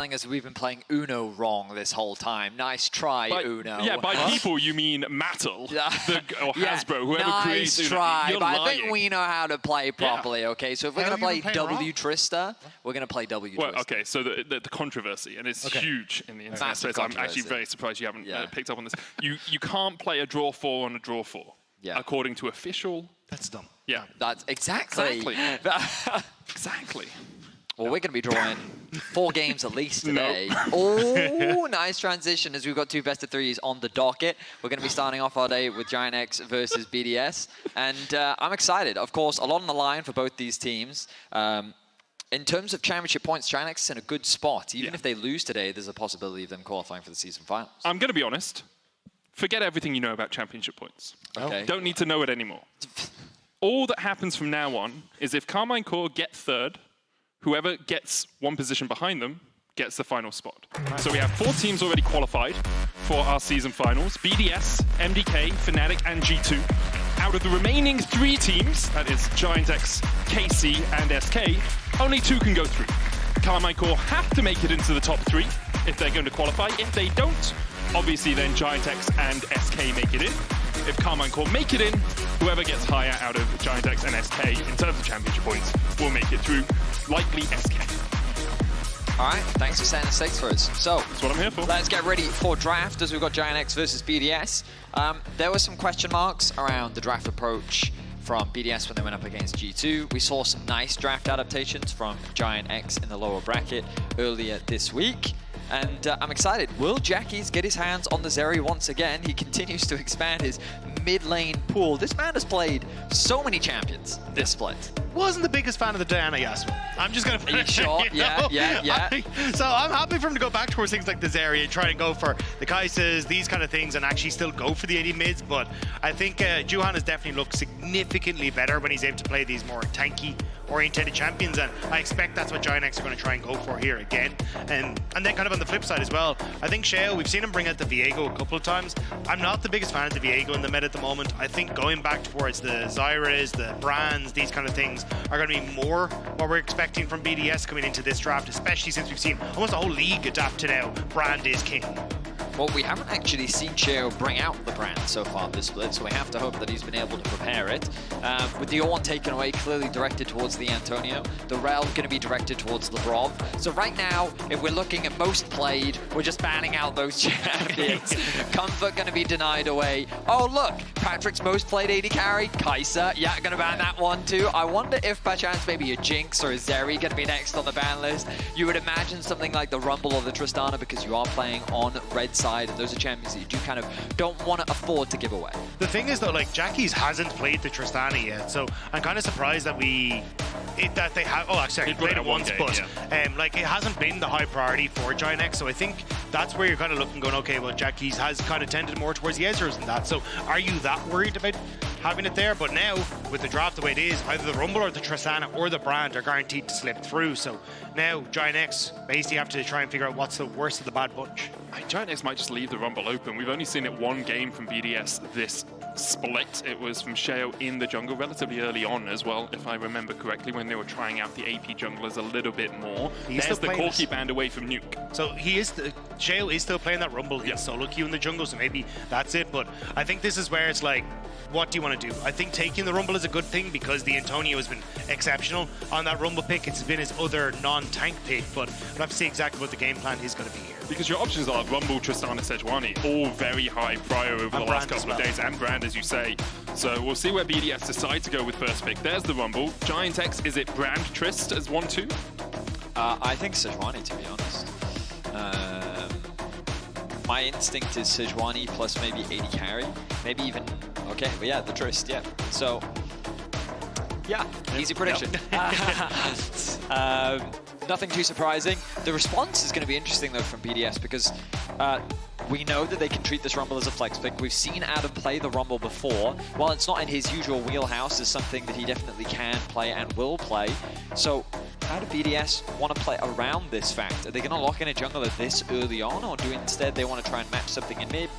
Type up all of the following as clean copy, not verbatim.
telling us we've been playing Uno wrong this whole time. Nice try, Uno. Yeah, by people you mean Mattel or Hasbro, whoever nice creates Uno. try, You're but lying. I think we know how to play properly, okay? So if we're going to play W Trista, we're going to play W Trista. Well, okay, so the controversy, and it's huge in the internet space. I'm actually very surprised you haven't picked up on this. You can't play a draw 4 on a draw 4, according to official. That's dumb. Yeah. That's exactly. Exactly. Well, we're going to be drawing 4 games at least today. Oh, nice transition as we've got 2 best-of-3s on the docket. We're going to be starting off our day with GIANTX versus BDS. And I'm excited. Of course, a lot on the line for both these teams. In terms of championship points, GIANTX is in a good spot. Even if they lose today, there's a possibility of them qualifying for the season finals. I'm going to be honest. Forget everything you know about championship points. Okay. Don't need to know it anymore. All that happens from now on is if Karmine Core get 3rd, whoever gets 1 position behind them gets the final spot. So we have 4 teams already qualified for our season finals. BDS, MDK, Fnatic, and G2. Out of the remaining 3 teams, that is GIANTX, KC, and SK, only 2 can go through. Karmine Core have to make it into the top 3 if they're going to qualify. If they don't, obviously then GIANTX and SK make it in. If Karmine Core make it in, whoever gets higher out of GIANTX and SK in terms of championship points will make it through, likely SK. All right, thanks for setting the stakes for us. So, that's what I'm here for. Let's get ready for draft as we've got GIANTX versus BDS. There were some question marks around the draft approach from BDS when they went up against G2. We saw some nice draft adaptations from GIANTX in the lower bracket earlier this week. And I'm excited. Will Jackies get his hands on the Zeri once again? He continues to expand his mid-lane pool. This man has played so many champions this split. Wasn't the biggest fan of the Diana Yasuo. I'm just going to... Are you sure? Yeah. So I'm happy for him to go back towards things like the Zeri and try and go for the Kaisas, these kind of things, and actually still go for the AD mids. But I think Juhan has definitely looked significantly better when he's able to play these more tanky-oriented champions, and I expect that's what GIANTX are going to try and go for here again. And then kind of on the flip side as well, I think Sheo, we've seen him bring out the Viego a couple of times. I'm not the biggest fan of the Viego in the meta at the moment. I think going back towards the Zyras, the Brands, these kind of things are going to be more what we're expecting from BDS coming into this draft, especially since we've seen almost the whole league adapt to now Brand is king. Well, we haven't actually seen Sheo bring out the brand so far this split, so we have to hope that he's been able to prepare it. With the Ornn taken away, clearly directed towards the Antonio. The Rel going to be directed towards Labrov. So right now, if we're looking at most played, we're just banning out those champions. Comfort going to be denied away. Oh, look, Patrick's most played AD carry, Kai'Sa. Yeah, going to ban that one too. I wonder if by chance maybe a Jinx or a Zeri going to be next on the ban list. You would imagine something like the Rumble or the Tristana because you are playing on red side, and those are champions that you do kind of don't want to afford to give away. The thing is though, like Jackies hasn't played the Tristana yet, so I'm kind of surprised that they have. Oh, actually, I played it once, but like it hasn't been the high priority for GIANTX. So I think that's where you're kind of looking, going, okay, well, Jackies has kind of tended more towards the Ezreals and that. So are you that worried about having it there? But now with the draft the way it is, either the Rumble or the Tristana or the Brand are guaranteed to slip through. So now GIANTX basically have to try and figure out what's the worst of the bad bunch. GIANTX might just leave the Rumble open. We've only seen it 1 game from BDS this split. It was from Sheo in the jungle relatively early on as well, if I remember correctly, when they were trying out the AP junglers a little bit more. There's the Corki band away from Nuke. So Sheo is still playing that Rumble against solo queue in the jungle, so maybe that's it. But I think this is where it's like, what do you want to do? I think taking the Rumble is a good thing because the Antonio has been exceptional on that Rumble pick. It's been his other non-tank pick, but we'll have to see exactly what the game plan is going to be here. Because your options are Rumble, Tristana, Sejuani, all very high prior over the last couple of days, and Brand, as you say. So we'll see where BDS decide to go with first pick. There's the Rumble. GIANTX, is it Brand, Trist as 1-2? I think Sejuani, to be honest. My instinct is Sejuani plus maybe AD carry, maybe even, okay, but yeah, the Trist, yeah. So, yeah, easy prediction. Nothing too surprising. The response is going to be interesting, though, from BDS because we know that they can treat this Rumble as a flex pick. We've seen Adam play the Rumble before. While it's not in his usual wheelhouse, it's something that he definitely can play and will play. So how do BDS want to play around this fact? Are they going to lock in a jungler this early on, or do instead they want to try and match something in mid?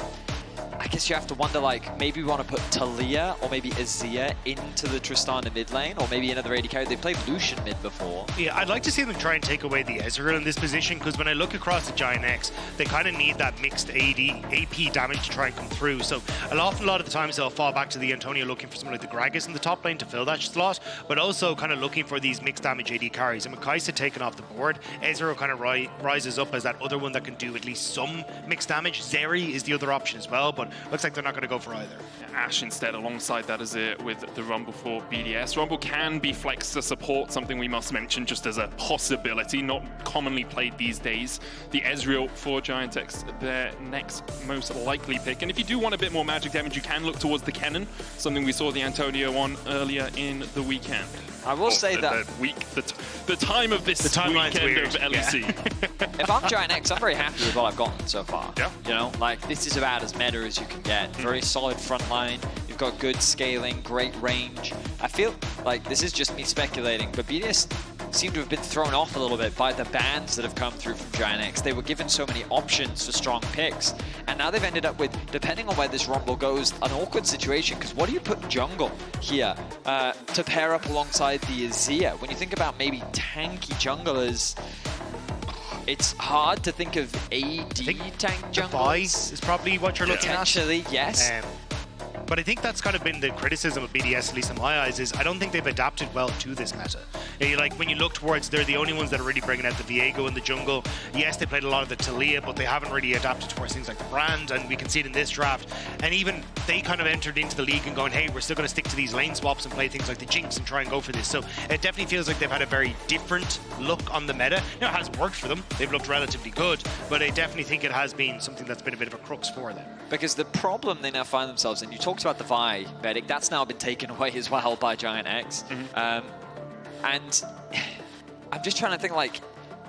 I guess you have to wonder, like, maybe we want to put Talia or maybe Azir into the Tristana mid lane, or maybe another AD carry. They played Lucian mid before. Yeah, I'd like to see them try and take away the Ezreal in this position, because when I look across the GIANTX, they kind of need that mixed AP damage to try and come through. So an awful lot of the times they'll fall back to the Antonio looking for someone like the Gragas in the top lane to fill that slot, but also kind of looking for these mixed damage AD carries. And with Kai'Sa taken off the board, Ezreal kind of rises up as that other one that can do at least some mixed damage. Zeri is the other option as well, but looks like they're not going to go for either. Ashe instead alongside that Azir with the Rumble for BDS. Rumble can be flexed to support, something we must mention just as a possibility, not commonly played these days. The Ezreal for GIANTX, their next most likely pick. And if you do want a bit more magic damage, you can look towards the Kennen, something we saw the Antonio on earlier in the weekend. I will say that the time of this weekend weird. of LEC. Yeah. If I'm GIANTX, I'm very happy with what I've gotten so far. Yeah. You know, like, this is about as meta as you can get. Very solid front line. You've got good scaling, great range. I feel like this is just me speculating, but BDS seem to have been thrown off a little bit by the bans that have come through from GIANTX. They were given so many options for strong picks, and now they've ended up with, depending on where this Rumble goes, an awkward situation, because what do you put jungle here to pair up alongside the Azir? When you think about maybe tanky junglers, it's hard to think of AD tank junglers. Vice is probably what you're looking at. Potentially, yes. But I think that's kind of been the criticism of BDS, at least in my eyes, is I don't think they've adapted well to this meta. Like, when you look towards, they're the only ones that are really bringing out the Viego in the jungle. Yes, they played a lot of the Talia, but they haven't really adapted towards things like the Brand, and we can see it in this draft. And even they kind of entered into the league and going, hey, we're still going to stick to these lane swaps and play things like the Jinx and try and go for this. So it definitely feels like they've had a very different look on the meta. You know, it has worked for them. They've looked relatively good, but I definitely think it has been something that's been a bit of a crux for them. Because the problem they now find themselves in, you talked about the Vi, Vedic, that's now been taken away as well by GIANTX. And I'm just trying to think, like,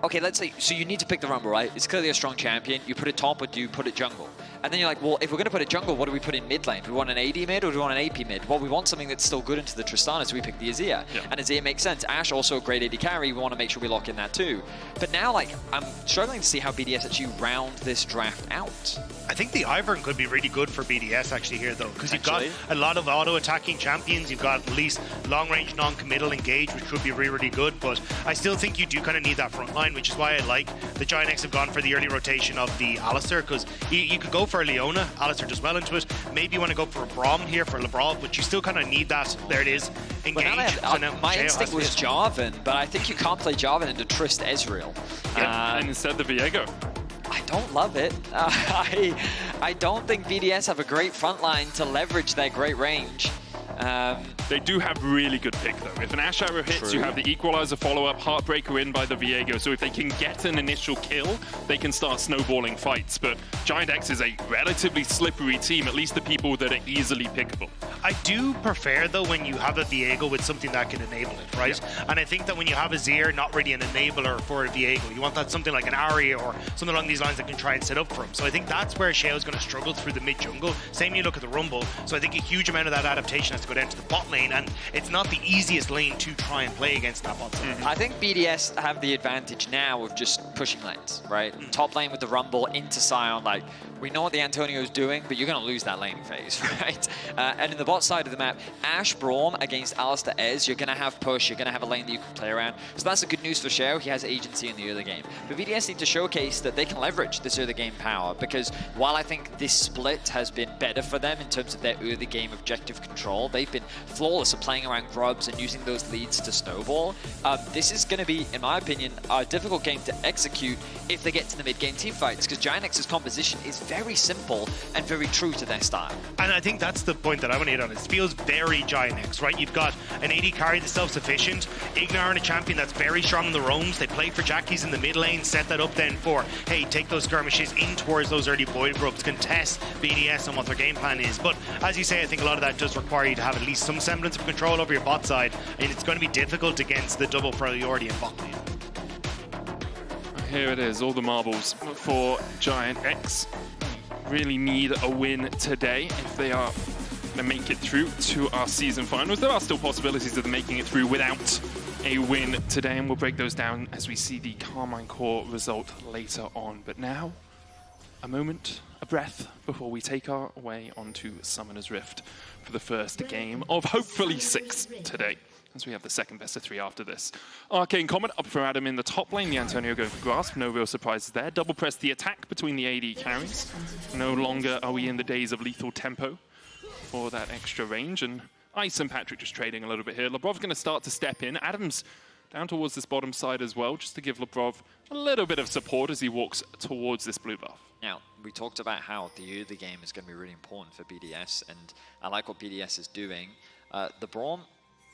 okay, let's say, so you need to pick the Rumble, right? It's clearly a strong champion. You put it top or do you put it jungle? And then you're like, well, if we're going to put it jungle, what do we put in mid lane? Do we want an AD mid or do we want an AP mid? Well, we want something that's still good into the Tristana, so we pick the Azir. Yeah. And Azir makes sense. Ashe, also a great AD carry. We want to make sure we lock in that too. But now, like, I'm struggling to see how BDS actually round this draft out. I think the Ivern could be really good for BDS actually here, though, because you've got a lot of auto-attacking champions. You've got at least long-range, non-committal engage, which could be really, really good. But I still think you do kind of need that front line, which is why I like the GIANTX have gone for the early rotation of the Alistar, because you could go for a Leona. Alistar does well into it. Maybe you want to go for a Braum here for Labrov, but you still kind of need that. There it is. Engage. My instinct was Jarvan, but I think you can't play Jarvan into Trist Ezreal. And instead the Viego. I don't love it. I don't think BDS have a great front line to leverage their great range. They do have really good pick, though. If an Ashe arrow hits, you have the Equalizer follow-up, Heartbreaker in by the Viego. So if they can get an initial kill, they can start snowballing fights. But GIANTX is a relatively slippery team, at least the people that are easily pickable. I do prefer, though, when you have a Viego with something that can enable it, right? Yeah. And I think that when you have a Azir, not really an enabler for a Viego, you want that something like an Arya or something along these lines that can try and set up for him. So I think that's where Sheo is going to struggle through the mid-jungle. Same when you look at the Rumble. So I think a huge amount of that adaptation has to go down to the bot lane, and it's not the easiest lane to try and play against that bot lane. I think BDS have the advantage now of just pushing lanes, right? Top lane with the Rumble into Sion, like, we know what the Antonio's doing, but you're going to lose that laning phase, right? And in the bot side of the map, Ashe Braum against Alistar Ez, you're going to have push, you're going to have a lane that you can play around. So that's the good news for Sheo. He has agency in the early game. But BDS need to showcase that they can leverage this early game power, because while I think this split has been better for them in terms of their early game objective control, they've been flawless at playing around grubs and using those leads to snowball. This is going to be, in my opinion, a difficult game to execute if they get to the mid-game team fights, because GIANTX's composition is very simple and very true to their style. And I think that's the point that I want to hit on. It feels very GIANTX, right? You've got an AD carry that's self-sufficient, IgNar and a champion that's very strong in the roams. They play for Jackies in the mid lane, set that up then for, hey, take those skirmishes in towards those early void grubs, contest BDS on what their game plan is. But as you say, I think a lot of that does require you to have at least some semblance of control over your bot side, and it's going to be difficult against the double priority in bot lane. Here it is, all the marbles for GIANTX. Really need a win today if they are going to make it through to our season finals. There are still possibilities of them making it through without a win today, and we'll break those down as we see the Carmine Core result later on. But now, a moment, a breath, before we take our way onto Summoner's Rift for the first game of hopefully 6 today, as we have the second best of 3 after this. Arcane Comet up for Adam in the top lane. The Antonio going for Grasp, no real surprises there. Double press the attack between the AD carries. No longer are we in the days of lethal tempo for that extra range, and Ice and Patrik just trading a little bit here. Labrov going to start to step in. Adam's down towards this bottom side as well, just to give Labrov a little bit of support as he walks towards this blue buff. Now, we talked about how the early game is going to be really important for BDS, and I like what BDS is doing. The Braum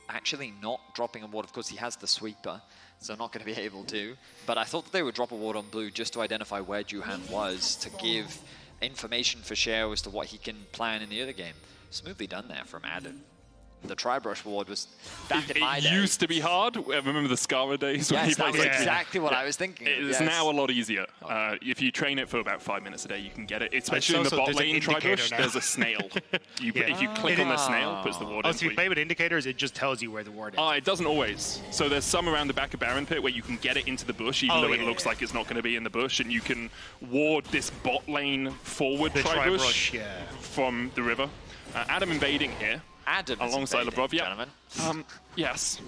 actually not dropping a ward. Of course, he has the sweeper, so not going to be able to. But I thought that they would drop a ward on blue just to identify where Juhan was, to give information for Sheo as to what he can plan in the other game. Smoothly done there from Adam. The Tribrush ward was back in my day. It used to be hard. I remember the Scara days. Yes, when that was exactly what I was thinking. It's now a lot easier. If you train it for about 5 minutes a day, you can get it. Especially in the bot lane Tribrush, there's a snail. If you click on the snail, it puts the ward in. So if you play with indicators, it just tells you where the ward is. It doesn't always. So there's some around the back of Baron Pit where you can get it into the bush, even though it looks like it's not going to be in the bush, and you can ward this bot lane forward Tribrush from the river. Adam invading here. Adam alongside Labrov, gentlemen. Yes.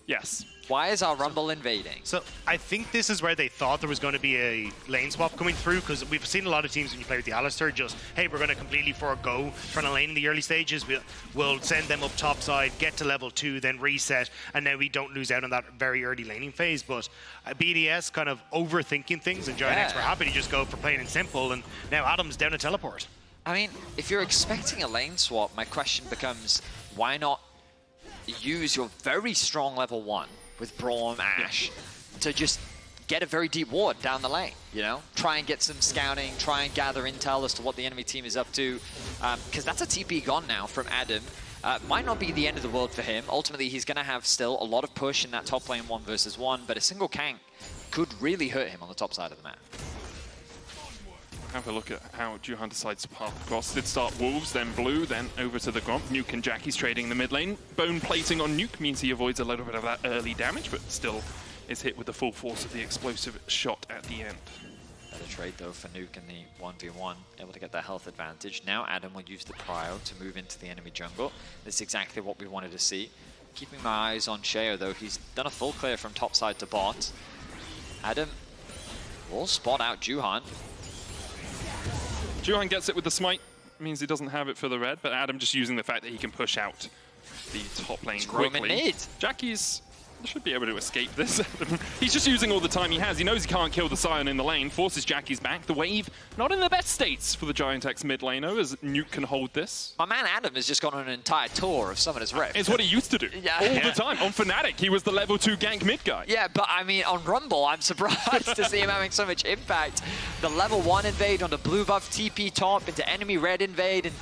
Yes. Why is our Rumble invading? So I think this is where they thought there was going to be a lane swap coming through, because we've seen a lot of teams when you play with the Alistar just, hey, we're going to completely forego trying to lane in the early stages. We'll send them up top side, get to level 2, then reset, and now we don't lose out on that very early laning phase. But BDS kind of overthinking things, and GIANTX were happy to just go for plain and simple, and now Adam's down a teleport. I mean, if you're expecting a lane swap, my question becomes, why not use your very strong level 1 with Braum, Ashe, to just get a very deep ward down the lane, you know? Try and get some scouting, try and gather intel as to what the enemy team is up to, because that's a TP gone now from Adam. Might not be the end of the world for him. Ultimately, he's going to have still a lot of push in that top lane 1 versus 1, but a single gank could really hurt him on the top side of the map. Have a look at how Juhan decides to path across. Did start Wolves, then Blue, then over to the Gromp. Nuke and Jackie's trading the mid lane. Bone plating on Nuke means he avoids a little bit of that early damage, but still is hit with the full force of the explosive shot at the end. Better trade though for Nuke in the 1v1, able to get that health advantage. Now Adam will use the Prio to move into the enemy jungle. This is exactly what we wanted to see. Keeping my eyes on Sheo though, he's done a full clear from top side to bot. Adam will spot out Juhan. Juhan gets it with the smite, means he doesn't have it for the red, but Adam just using the fact that he can push out the top lane quickly. Jackie's should be able to escape this. He's just using all the time he has. He knows he can't kill the Sion in the lane, forces Jackie's back. The wave, not in the best states for the GIANTX mid laner, as Nuke can hold this. My man Adam has just gone on an entire tour of Summoner's Rift. It's what he used to do all the time. On Fnatic, he was the level 2 gank mid guy. Yeah, but I mean, on Rumble, I'm surprised to see him having so much impact. The level 1 invade on the blue buff TP top into enemy red invade and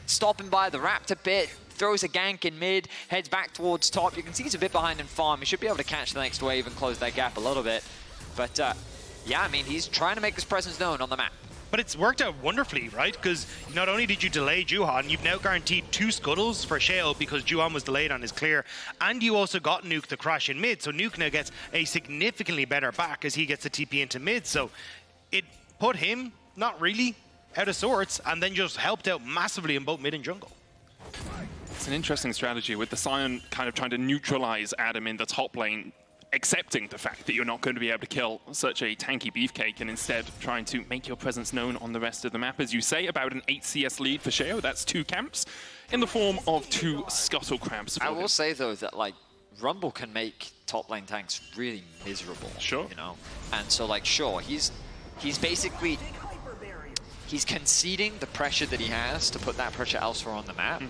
stopping by the Raptor pit. Throws a gank in mid, heads back towards top. You can see he's a bit behind in farm. He should be able to catch the next wave and close that gap a little bit. But yeah, I mean, he's trying to make his presence known on the map. But it's worked out wonderfully, right? Because not only did you delay Juhan, you've now guaranteed 2 scuttles for Sheo because Juhan was delayed on his clear. And you also got Nuke to crash in mid. So Nuke now gets a significantly better back as he gets the TP into mid. So it put him, not really, out of sorts, and then just helped out massively in both mid and jungle. It's an interesting strategy with the Sion kind of trying to neutralize Adam in the top lane, accepting the fact that you're not going to be able to kill such a tanky beefcake, and instead trying to make your presence known on the rest of the map. As you say, about an 8 CS lead for Sheo. That's 2 camps in the form of 2 scuttle crabs. I will say though that like Rumble can make top lane tanks really miserable. Sure. You know, and so like sure, he's basically conceding the pressure that he has to put that pressure elsewhere on the map,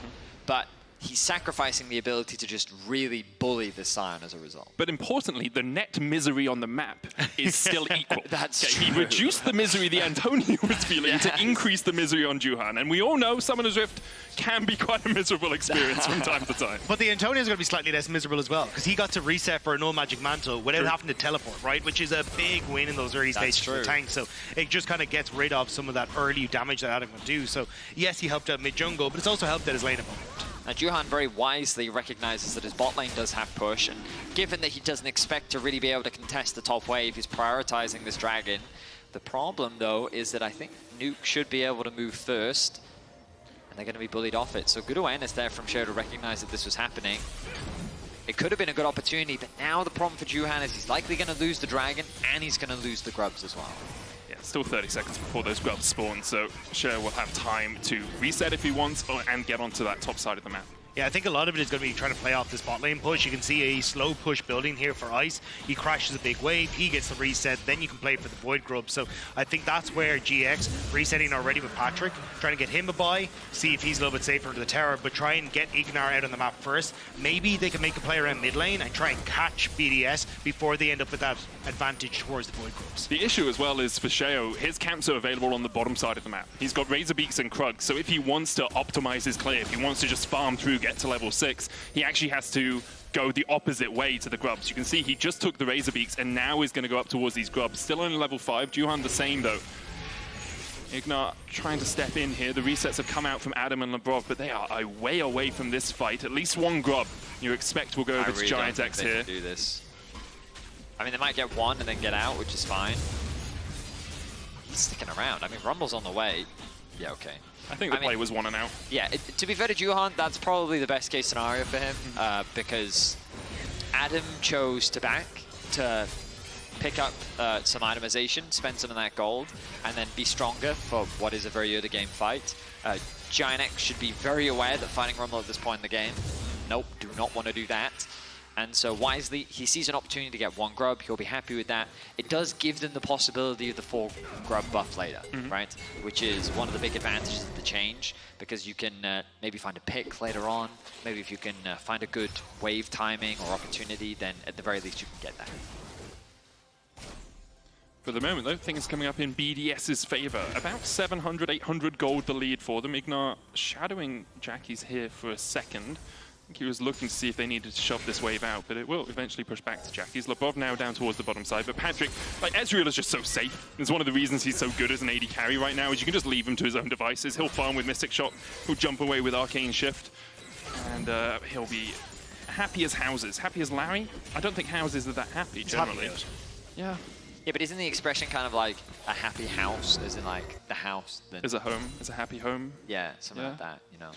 but he's sacrificing the ability to just really bully the Sion as a result. But importantly, the net misery on the map is still equal. That's true. He reduced the misery the Antonio was feeling to increase the misery on Juhan. And we all know Summoner's Rift can be quite a miserable experience from time to time. But the Antonio's going to be slightly less miserable as well, because he got to reset for a no magic mantle without having to teleport, right? Which is a big win in those early stages for the tank. So it just kind of gets rid of some of that early damage that Adam can do. So yes, he helped out mid jungle, but it's also helped out his lane opponent. Now, Juhan very wisely recognizes that his bot lane does have push, and given that he doesn't expect to really be able to contest the top wave, he's prioritizing this dragon. The problem, though, is that I think Nuke should be able to move first, and they're going to be bullied off it. So good awareness there from Sheo to recognize that this was happening. It could have been a good opportunity, but now the problem for Juhan is he's likely going to lose the dragon, and he's going to lose the grubs as well. Yeah, still 30 seconds before those grubs spawn, so Sheo will have time to reset if he wants and get onto that top side of the map. Yeah, I think a lot of it is going to be trying to play off this bot lane push. You can see a slow push building here for Ice. He crashes a big wave, he gets the reset, then you can play for the Void Grub. So I think that's where GX resetting already with Patrik, trying to get him a buy, see if he's a little bit safer into the tower, but try and get IgNar out on the map first. Maybe they can make a play around mid lane and try and catch BDS before they end up with that advantage towards the Void Grubs. The issue as well is for Sheo, his camps are available on the bottom side of the map. He's got Razor Beaks and Krugs, so if he wants to optimize his clear, if he wants to just farm through, get to level 6, he actually has to go the opposite way to the grubs. You can see he just took the Razor Beaks and now is going to go up towards these grubs. Still only level 5. Juhan the same though. IgNar trying to step in here. The resets have come out from Adam and Labrov, but they are way away from this fight. At least one grub you expect will go over to GIANTX here. Do this. I mean, they might get one and then get out, which is fine. He's sticking around. I mean, Rumble's on the way. Yeah, okay. I think the play was 1 and out. Yeah, to be fair to Juhan, that's probably the best case scenario for him because Adam chose to back to pick up some itemization, spend some of that gold, and then be stronger for what is a very early game fight. GIANTX should be very aware that fighting Rumble at this point in the game, nope, do not want to do that. And so wisely, he sees an opportunity to get one grub, he'll be happy with that. It does give them the possibility of the 4 grub buff later, right? Which is one of the big advantages of the change, because you can maybe find a pick later on. Maybe if you can find a good wave timing or opportunity, then at the very least you can get that. For the moment, though, things coming up in BDS's favor. About 700, 800 gold the lead for them. IgNar shadowing Jackie's here for a second. I think he was looking to see if they needed to shove this wave out, but it will eventually push back to Jackie's. Labrov now down towards the bottom side, but Patrik, like, Ezreal is just so safe. It's one of the reasons he's so good as an AD carry right now, is you can just leave him to his own devices. He'll farm with Mystic Shot, he'll jump away with Arcane Shift, and he'll be happy as houses. Happy as Larry? I don't think houses are that happy, generally. Happy. Yeah. Yeah, but isn't the expression kind of like a happy house, as in like the house that Is a home, is a happy home. Yeah, something like that, you know.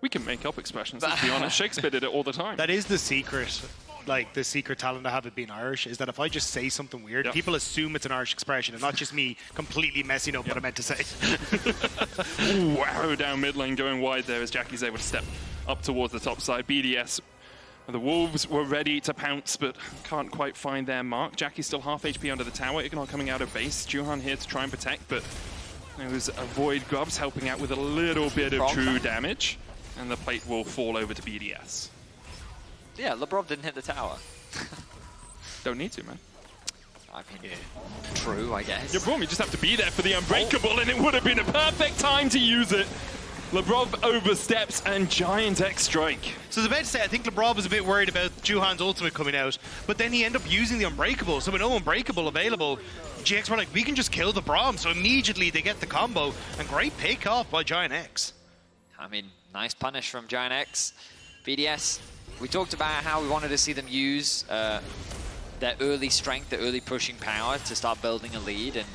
We can make up expressions, let's be honest. Shakespeare did it all the time. That is the secret, like the secret talent I have of being Irish, is that if I just say something weird, people assume it's an Irish expression and not just me completely messing up what I meant to say. Ooh, arrow down mid lane going wide there as Jackie's able to step up towards the top side. BDS, the Wolves were ready to pounce, but can't quite find their mark. Jackie's still half HP under the tower. IgNar coming out of base. Juhan here to try and protect, but those Void Grubs helping out with a little bit of true damage. And the plate will fall over to BDS. Yeah, Labrov didn't hit the tower. Don't need to, man. I mean, true, I guess. Yeah, Braum, you just have to be there for the Unbreakable, and it would have been a perfect time to use it. Labrov oversteps and GIANTX strike. So I was about to say, I think Labrov was a bit worried about Juhan's ultimate coming out, but then he ended up using the Unbreakable. So with no Unbreakable available, GX were like, we can just kill the Braum. So immediately they get the combo, and great pick off by GIANTX. I mean, nice punish from GIANTX. BDS, we talked about how we wanted to see them use their early strength, their early pushing power to start building a lead. And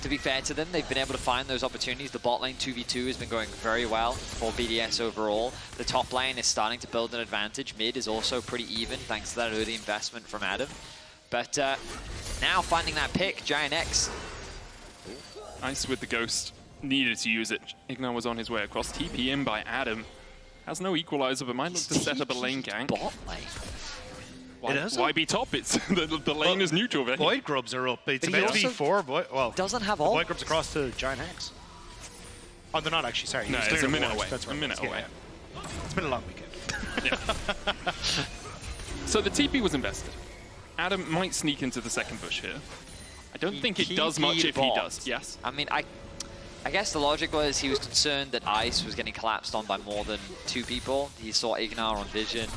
to be fair to them, they've been able to find those opportunities. The bot lane 2v2 has been going very well for BDS overall. The top lane is starting to build an advantage. Mid is also pretty even thanks to that early investment from Adam. But now finding that pick, GIANTX. Ice with the Ghost. Needed to use it. IgNar was on his way across. TP in by Adam. Has no equalizer, but might look to set up a lane gank. Bot lane. Why be top? It's the lane is neutral. Void Grubs are up. It's about to be 4. Well, doesn't have all. Void Grubs across to GIANTX. Oh, they're not actually. Sorry. No, it's a minute away. That's right. A minute away. Yeah. It's been a long weekend. Yeah. So the TP was invested. Adam might sneak into the second bush here. I don't think it does much if he does. Yes. I mean, I guess the logic was he was concerned that Ice was getting collapsed on by more than 2 people. He saw IgNar on vision.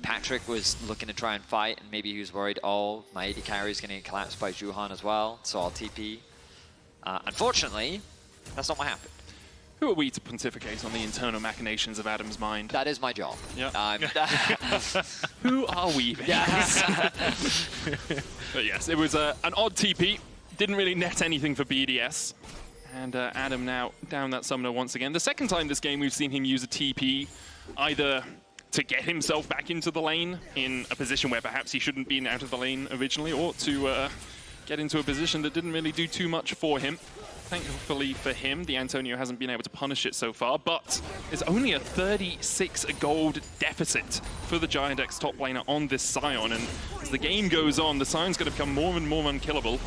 Patrik was looking to try and fight, and maybe he was worried, oh, my AD carry is going to get collapsed by Juhan as well, so I'll TP. Unfortunately, that's not what happened. Who are we to pontificate on the internal machinations of Adam's mind? That is my job. Yeah. Who are we? Yes. But yes, it was an odd TP. didn't really net anything for BDS. And Adam now down that summoner once again. The second time this game we've seen him use a TP, either to get himself back into the lane in a position where perhaps he shouldn't been out of the lane originally, or to get into a position that didn't really do too much for him. Thankfully for him, the Antonio hasn't been able to punish it so far, but it's only a 36 gold deficit for the GIANTX top laner on this Sion, and as the game goes on, the Sion's going to become more and more unkillable.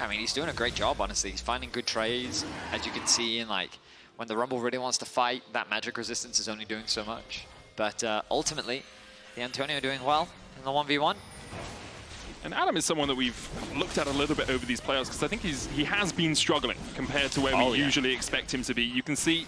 I mean, he's doing a great job, honestly. He's finding good trades, as you can see, in like when the Rumble really wants to fight, that magic resistance is only doing so much. But ultimately, the Antonio doing well in the 1v1. And Adam is someone that we've looked at a little bit over these playoffs, because I think he has been struggling compared to where we usually expect him to be. You can see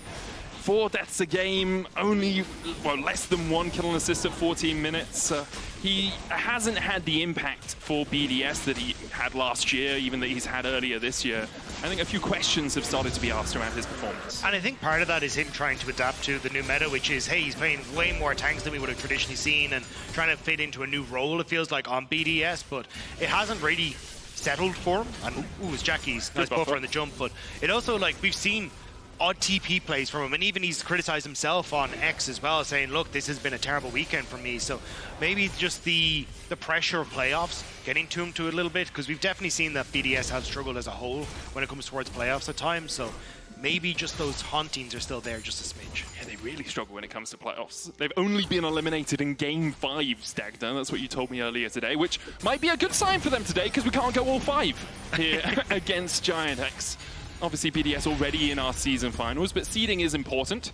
4 deaths a game, only less than 1 kill and assist at 14 minutes. He hasn't had the impact for BDS that he had last year, even that he's had earlier this year. I think a few questions have started to be asked around his performance. And I think part of that is him trying to adapt to the new meta, which is, hey, he's playing way more tanks than we would have traditionally seen and trying to fit into a new role, it feels like, on BDS, but it hasn't really settled for him. And ooh, it's Jackie's nice buffer on the jump, but it also, like, we've seen odd TP plays from him, and even he's criticized himself on X as well, saying, look, this has been a terrible weekend for me. So maybe just the pressure of playoffs getting to him to a little bit, because we've definitely seen that BDS have struggled as a whole when it comes towards playoffs at times. So maybe just those hauntings are still there just a smidge. Yeah, they really struggle when it comes to playoffs. They've only been eliminated in Game 5, Dagda. That's what you told me earlier today, which might be a good sign for them today, because we can't go all 5 here against GIANTX. Obviously, BDS already in our season finals, but seeding is important.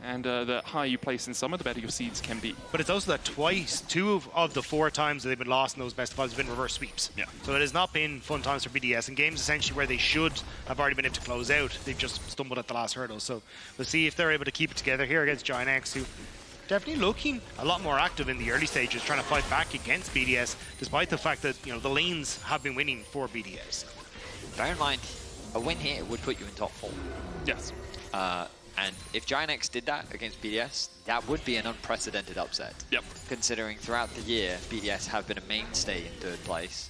And the higher you place in summer, the better your seeds can be. But it's also that twice, 2 of the 4 times that they've been lost in those best of 5s have been reverse sweeps. Yeah. So it has not been fun times for BDS, and games essentially where they should have already been able to close out, they've just stumbled at the last hurdle. So we'll see if they're able to keep it together here against GIANTX, who definitely looking a lot more active in the early stages, trying to fight back against BDS, despite the fact that, you know, the lanes have been winning for BDS. Bear in mind, a win here would put you in top 4. Yes. And if GIANTX did that against BDS, that would be an unprecedented upset. Yep. Considering throughout the year, BDS have been a mainstay in 3rd place.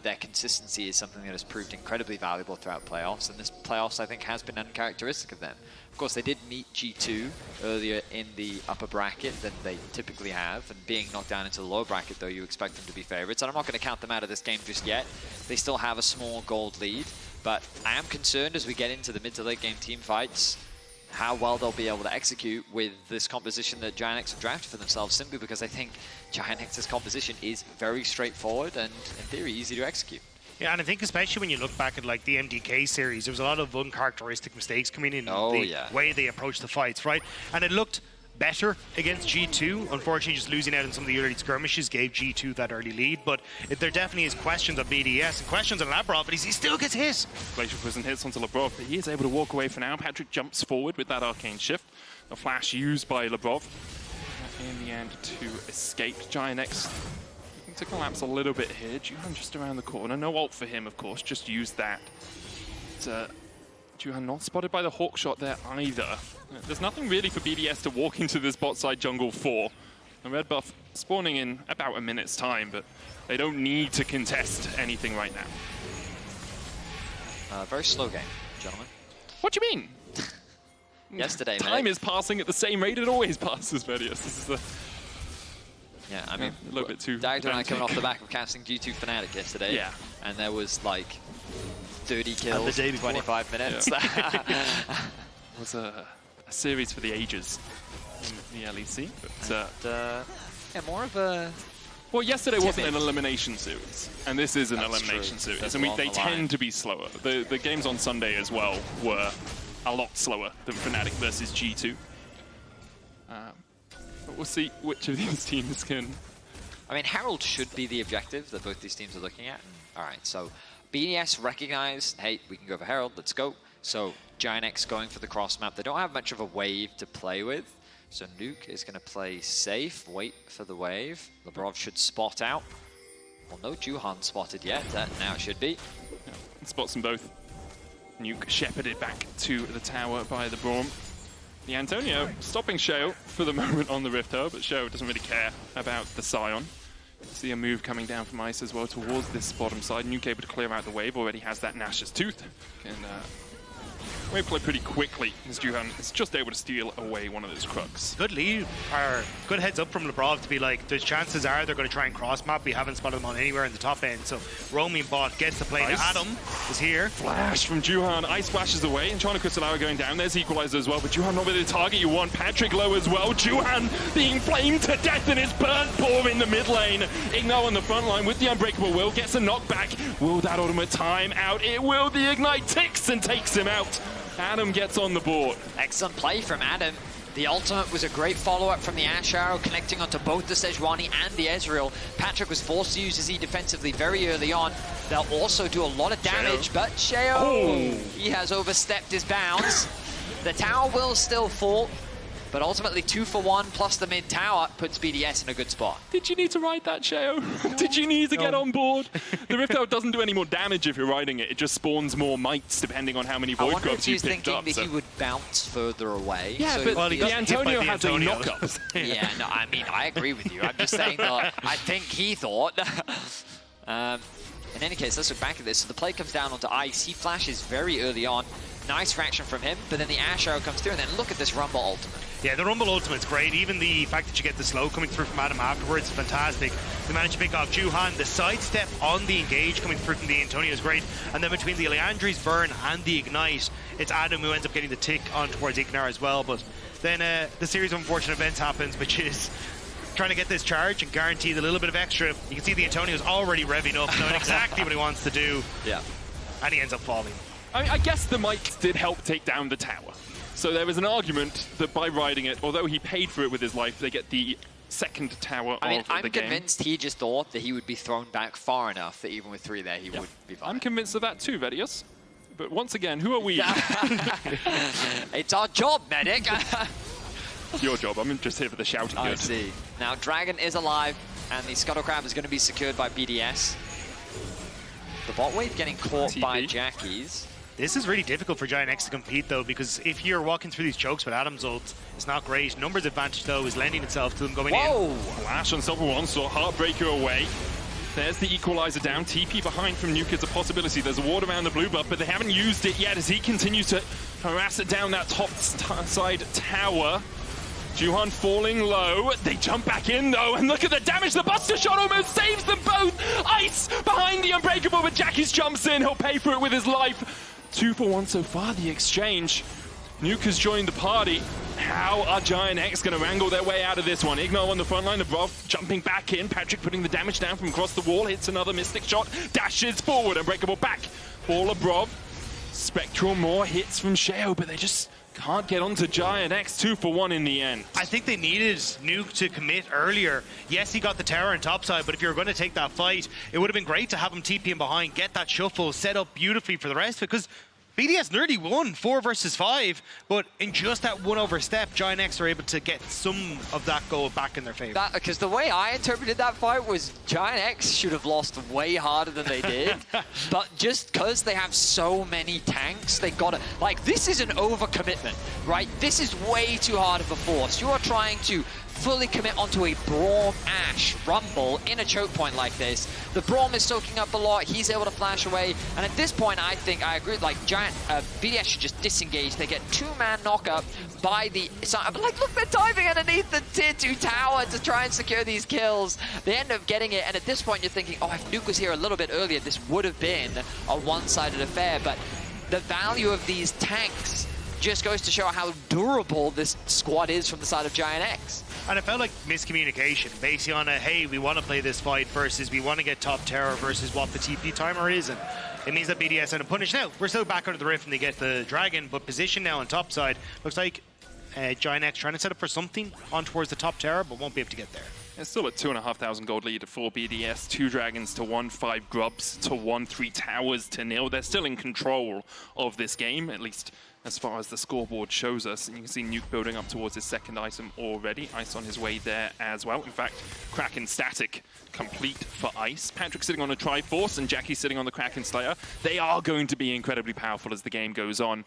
Their consistency is something that has proved incredibly valuable throughout playoffs, and this playoffs, I think, has been uncharacteristic of them. Of course, they did meet G2 earlier in the upper bracket than they typically have, and being knocked down into the lower bracket, though, you expect them to be favorites. And I'm not going to count them out of this game just yet. They still have a small gold lead, but I am concerned as we get into the mid to late game team fights, how well they'll be able to execute with this composition that GIANTX have drafted for themselves, simply because I think GIANTX's composition is very straightforward and, in theory, easy to execute. Yeah, and I think especially when you look back at like the MDK series, there was a lot of uncharacteristic mistakes coming in the way they approached the fights, right? And it looked better against G2. Unfortunately, just losing out in some of the early skirmishes gave G2 that early lead, but there definitely is questions on BDS and questions on Labrov, but he still gets hit. Glacial Prison hits onto Labrov, but he is able to walk away for now. Patrik jumps forward with that arcane shift. A flash used by Labrov. In the end, to escape. GIANTX looking to collapse a little bit here. Juhan just around the corner. No ult for him, of course, just used that. Juhan not spotted by the hawk shot there either. There's nothing really for BDS to walk into this bot side jungle for. The red buff spawning in about a minute's time, but they don't need to contest anything right now. Very slow game, gentlemen. What do you mean? Yesterday, time is passing at the same rate it always passes, Vedius. This is the... Yeah, I mean, a little bit too... Dagda and I coming off the back of casting G2 Fnatic yesterday. Yeah. And there was like 30 kills in 25 minutes. Yeah. It was a series for the ages in the LEC, but yeah, more of a... Well, yesterday wasn't an elimination series, and this is an elimination series, and they tend to be slower. The games on Sunday as well were a lot slower than Fnatic versus G2. But we'll see which of these teams can... I mean, Herald should be the objective that both these teams are looking at. All right, so BDS recognize, hey, we can go for Herald, let's go. So GIANTX going for the cross map. They don't have much of a wave to play with. So Nuke is going to play safe, wait for the wave. Labrov should spot out. Well, no Juhan spotted yet. Now it should be. Yeah, spots them both. Nuke shepherded back to the tower by the Braum. The Antonio stopping Sheo for the moment on the Rift Hub, but Sheo doesn't really care about the Sion. See a move coming down from Ice as well towards this bottom side. Nuke able to clear out the wave, already has that Nash's Tooth. Can wave play pretty quickly as Juhan is just able to steal away one of those Krugs. Good lead, or good heads up from Labrov to be like, there's chances are they're going to try and cross map. We haven't spotted them on anywhere in the top end, so roaming bot gets the play. Now Adam is here. Flash from Juhan, Ice flashes away, and China Crystal going down. There's Equalizer as well, but Juhan not really the target you want. Patrik low as well. Juhan being flamed to death and is burnt poor in the mid lane. IgNar on the front line with the Unbreakable Will, gets a knockback. Will that ultimate time out? It will. The Ignite ticks and takes him out. Adam gets on the board. Excellent play from Adam. The ultimate was a great follow-up from the Ashe arrow, connecting onto both the Sejuani and the Ezreal. Patrik was forced to use his E defensively very early on. They'll also do a lot of damage, but Sheo, he has overstepped his bounds. The tower will still fall, but ultimately 2 for 1 plus the mid tower puts BDS in a good spot. Did you need to ride that, Sheo? Did you need to get on board? The Rift Out doesn't do any more damage if you're riding it. It just spawns more mites depending on how many Void Grubs you picked up. I wonder if he's thinking that he would bounce further away. Yeah, so but the Antonio has a knock-up. Yeah, no, I mean, I agree with you. I'm just saying that I think he thought. In any case, let's look back at this. So the play comes down onto Ice. He flashes very early on. Nice fraction from him, but then the Ashe arrow comes through, and then look at this Rumble ultimate. Yeah, the Rumble ultimate's great. Even the fact that you get the slow coming through from Adam afterwards is fantastic. We managed to pick off Juhan. The sidestep on the engage coming through from the Antonio is great. And then between the Leandri's burn and the Ignite, it's Adam who ends up getting the tick on towards IgNar as well. But then the series of unfortunate events happens, which is trying to get this charge and guarantee the little bit of extra. You can see the Antonio's already revving up, knowing exactly what he wants to do. Yeah. And he ends up falling. I guess the mites did help take down the tower. So there was an argument that by riding it, although he paid for it with his life, they get the second tower of the game. I'm convinced he just thought that he would be thrown back far enough that even with 3 there, he would be fine. I'm convinced of that too, Vedius. But once again, who are we? It's our job, medic. It's your job. I'm just here for the shouting good. I see. Now, Dragon is alive, and the Scuttle Crab is going to be secured by BDS. The bot wave getting caught by Jackies. This is really difficult for GIANTX to compete, though, because if you're walking through these chokes with Adam's ult, it's not great. Numbers advantage, though, is lending itself to them going in. Flash on Silver Onslaught, Heartbreaker away. There's the Equalizer down. TP behind from Nuke is a possibility. There's a ward around the blue buff, but they haven't used it yet as he continues to harass it down that top side tower. Juhan falling low. They jump back in, though, and look at the damage. The Buster Shot almost saves them both. Ice behind the Unbreakable, but Jackies jumps in. He'll pay for it with his life. 2 for 1 so far, the exchange. Nuke has joined the party. How are GIANTX going to wrangle their way out of this one? IgNar on the front line, Labrov jumping back in. Patrik putting the damage down from across the wall, hits another Mystic Shot, dashes forward, Unbreakable back for Labrov. Spectral, more hits from Sheo, but they just can't get onto GIANTX. 2 for 1 in the end. I think they needed Nuke to commit earlier. Yes, he got the tower on topside, but if you were going to take that fight, it would have been great to have him TP in behind, get that shuffle set up beautifully for the rest of it, because BDS nearly won 4 versus 5, but in just that one overstep, GIANTX are able to get some of that goal back in their favor. Because the way I interpreted that fight was GIANTX should have lost way harder than they did, but just because they have so many tanks, they gotta, like, this is an overcommitment, right? This is way too hard of a force. You are trying to fully commit onto a Braum Ashe Rumble in a choke point like this. The Braum is soaking up a lot, he's able to flash away, and at this point I think I agree, like BDS should just disengage. They get 2-man knock-up by the, like, look, they're diving underneath the tier 2 tower to try and secure these kills. They end up getting it, and at this point you're thinking, oh, if Nuke was here a little bit earlier, this would have been a one-sided affair, but the value of these tanks just goes to show how durable this squad is from the side of GIANTX. And it felt like miscommunication, basically on a, hey, we want to play this fight versus we want to get top tower versus what the TP timer is. And it means that BDS end up punished. Now, we're still back under the rift and they get the dragon, but position now on top side. Looks like GIANTX trying to set up for something on towards the top tower, but won't be able to get there. It's still a 2,500 gold lead for BDS. 2 dragons to 1, 5 grubs to 1, 3 towers to 0. They're still in control of this game, at least as far as the scoreboard shows us. And you can see Nuke building up towards his second item already. Ice on his way there as well. In fact, Kraken static complete for Ice. Patrik sitting on a Triforce and Jackie sitting on the Kraken Slayer. They are going to be incredibly powerful as the game goes on.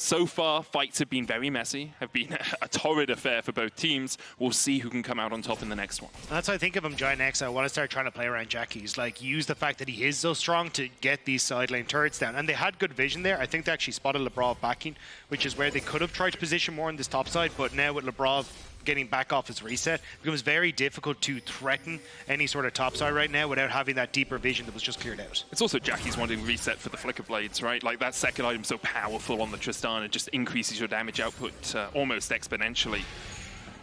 So far, fights have been very messy, have been a torrid affair for both teams. We'll see who can come out on top in the next one. That's how I think of him, GIANTX. I want to start trying to play around Jackie's. Like, use the fact that he is so strong to get these side lane turrets down. And they had good vision there. I think they actually spotted Labrov backing, which is where they could have tried to position more on this top side. But now with Labrov getting back off his reset, it becomes very difficult to threaten any sort of top side right now without having that deeper vision that was just cleared out. It's also Jackie's wanting reset for the FLICKR blades, right? Like that second item so powerful on the Tristana, just increases your damage output almost exponentially.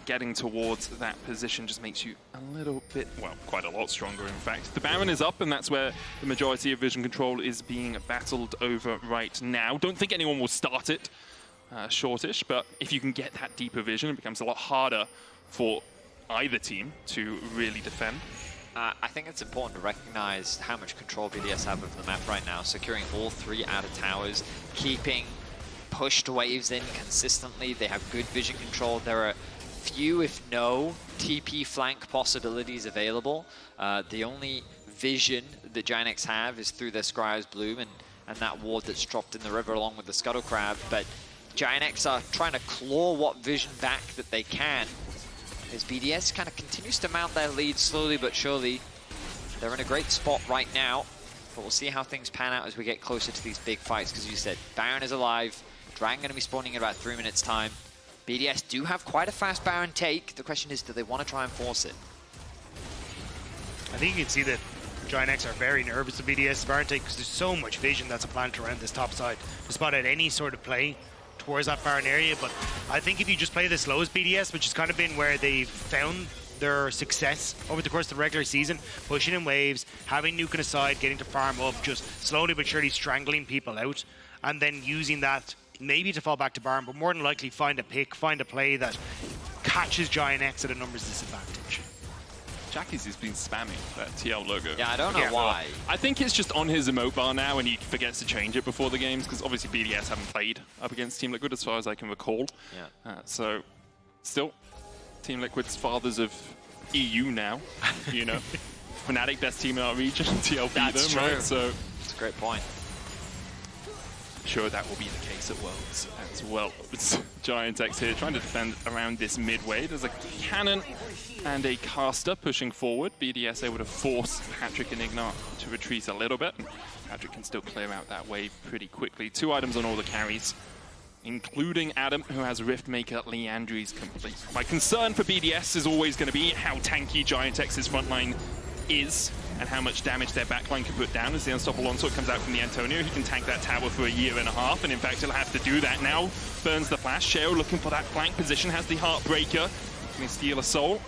Getting towards that position just makes you a little bit, well, quite a lot stronger in fact. The Baron is up and that's where the majority of vision control is being battled over right now. Don't think anyone will start it shortish, but if you can get that deeper vision, it becomes a lot harder for either team to really defend. I think it's important to recognize how much control BDS have of the map right now, securing all 3 outer towers, keeping pushed waves in consistently. They have good vision control. There are few, if no, TP flank possibilities available. The only vision that GIANTX have is through their Scryer's Bloom and that ward that's dropped in the river along with the Scuttle Crab, but GIANTX are trying to claw what vision back that they can, as BDS kind of continues to mount their lead slowly but surely. They're in a great spot right now, but we'll see how things pan out as we get closer to these big fights, because you said Baron is alive, Dragon going to be spawning in about 3 minutes time. BDS do have quite a fast Baron take. The question is, do they want to try and force it? I think you can see that GIANTX are very nervous of BDS Baron take because there's so much vision that's planted around this top side to spot out any sort of play towards that Baron area. But I think if you just play this slow as BDS, which has kind of been where they've found their success over the course of the regular season, pushing in waves, having Nuke aside, getting to farm up, just slowly but surely strangling people out, and then using that maybe to fall back to Braum, but more than likely find a pick, find a play that catches GIANTX at a numbers disadvantage. Jackie's has been spamming that TL logo. Yeah, I don't know why. I think it's just on his emote bar now and he forgets to change it before the games, because obviously BDS haven't played up against Team Liquid as far as I can recall. Yeah. So, still, Team Liquid's fathers of EU now, you know. Fnatic, best team in our region, TLP That's them, true. right? So, That's a great point. Sure, that will be the case at Worlds as well. It's GIANTX here trying to defend around this midway. There's a cannon and a caster pushing forward. BDS able to force Patrik and IgNar to retreat a little bit. Patrik can still clear out that wave pretty quickly. 2 items on all the carries, including Adam, who has Riftmaker Leandri's complete. My concern for BDS is always going to be how tanky GIANTX's frontline is and how much damage their backline can put down. As the Unstoppable Onslaught comes out from the Antonio, he can tank that tower for 1.5 years, and in fact he'll have to do that now. Burns the flash. Sheo looking for that flank position, has the Heartbreaker. Can he steal a soul?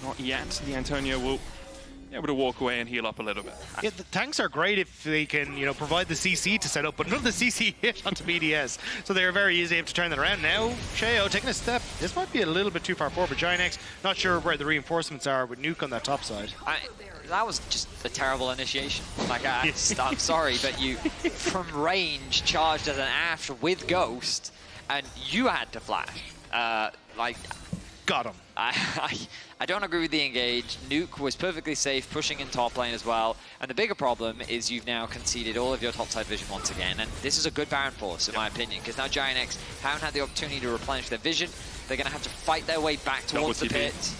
Not yet. The Antonio will be able to walk away and heal up a little bit. Yeah, the tanks are great if they can, you know, provide the CC to set up, but none of the CC hit onto BDS, so they're very easy able to turn that around. Now, Sheo taking a step. This might be a little bit too far forward, but GIANTX, not sure where the reinforcements are with Nuke on that top side. That was just a terrible initiation. Like, I'm sorry, but you, from range, charged as an Ashe with Ghost, and you had to flash. Got him. I don't agree with the engage. Nuke was perfectly safe, pushing in top lane as well. And the bigger problem is you've now conceded all of your topside vision once again. And this is a good Baron force, in my opinion, because now GIANTX haven't had the opportunity to replenish their vision. They're going to have to fight their way back towards the pit.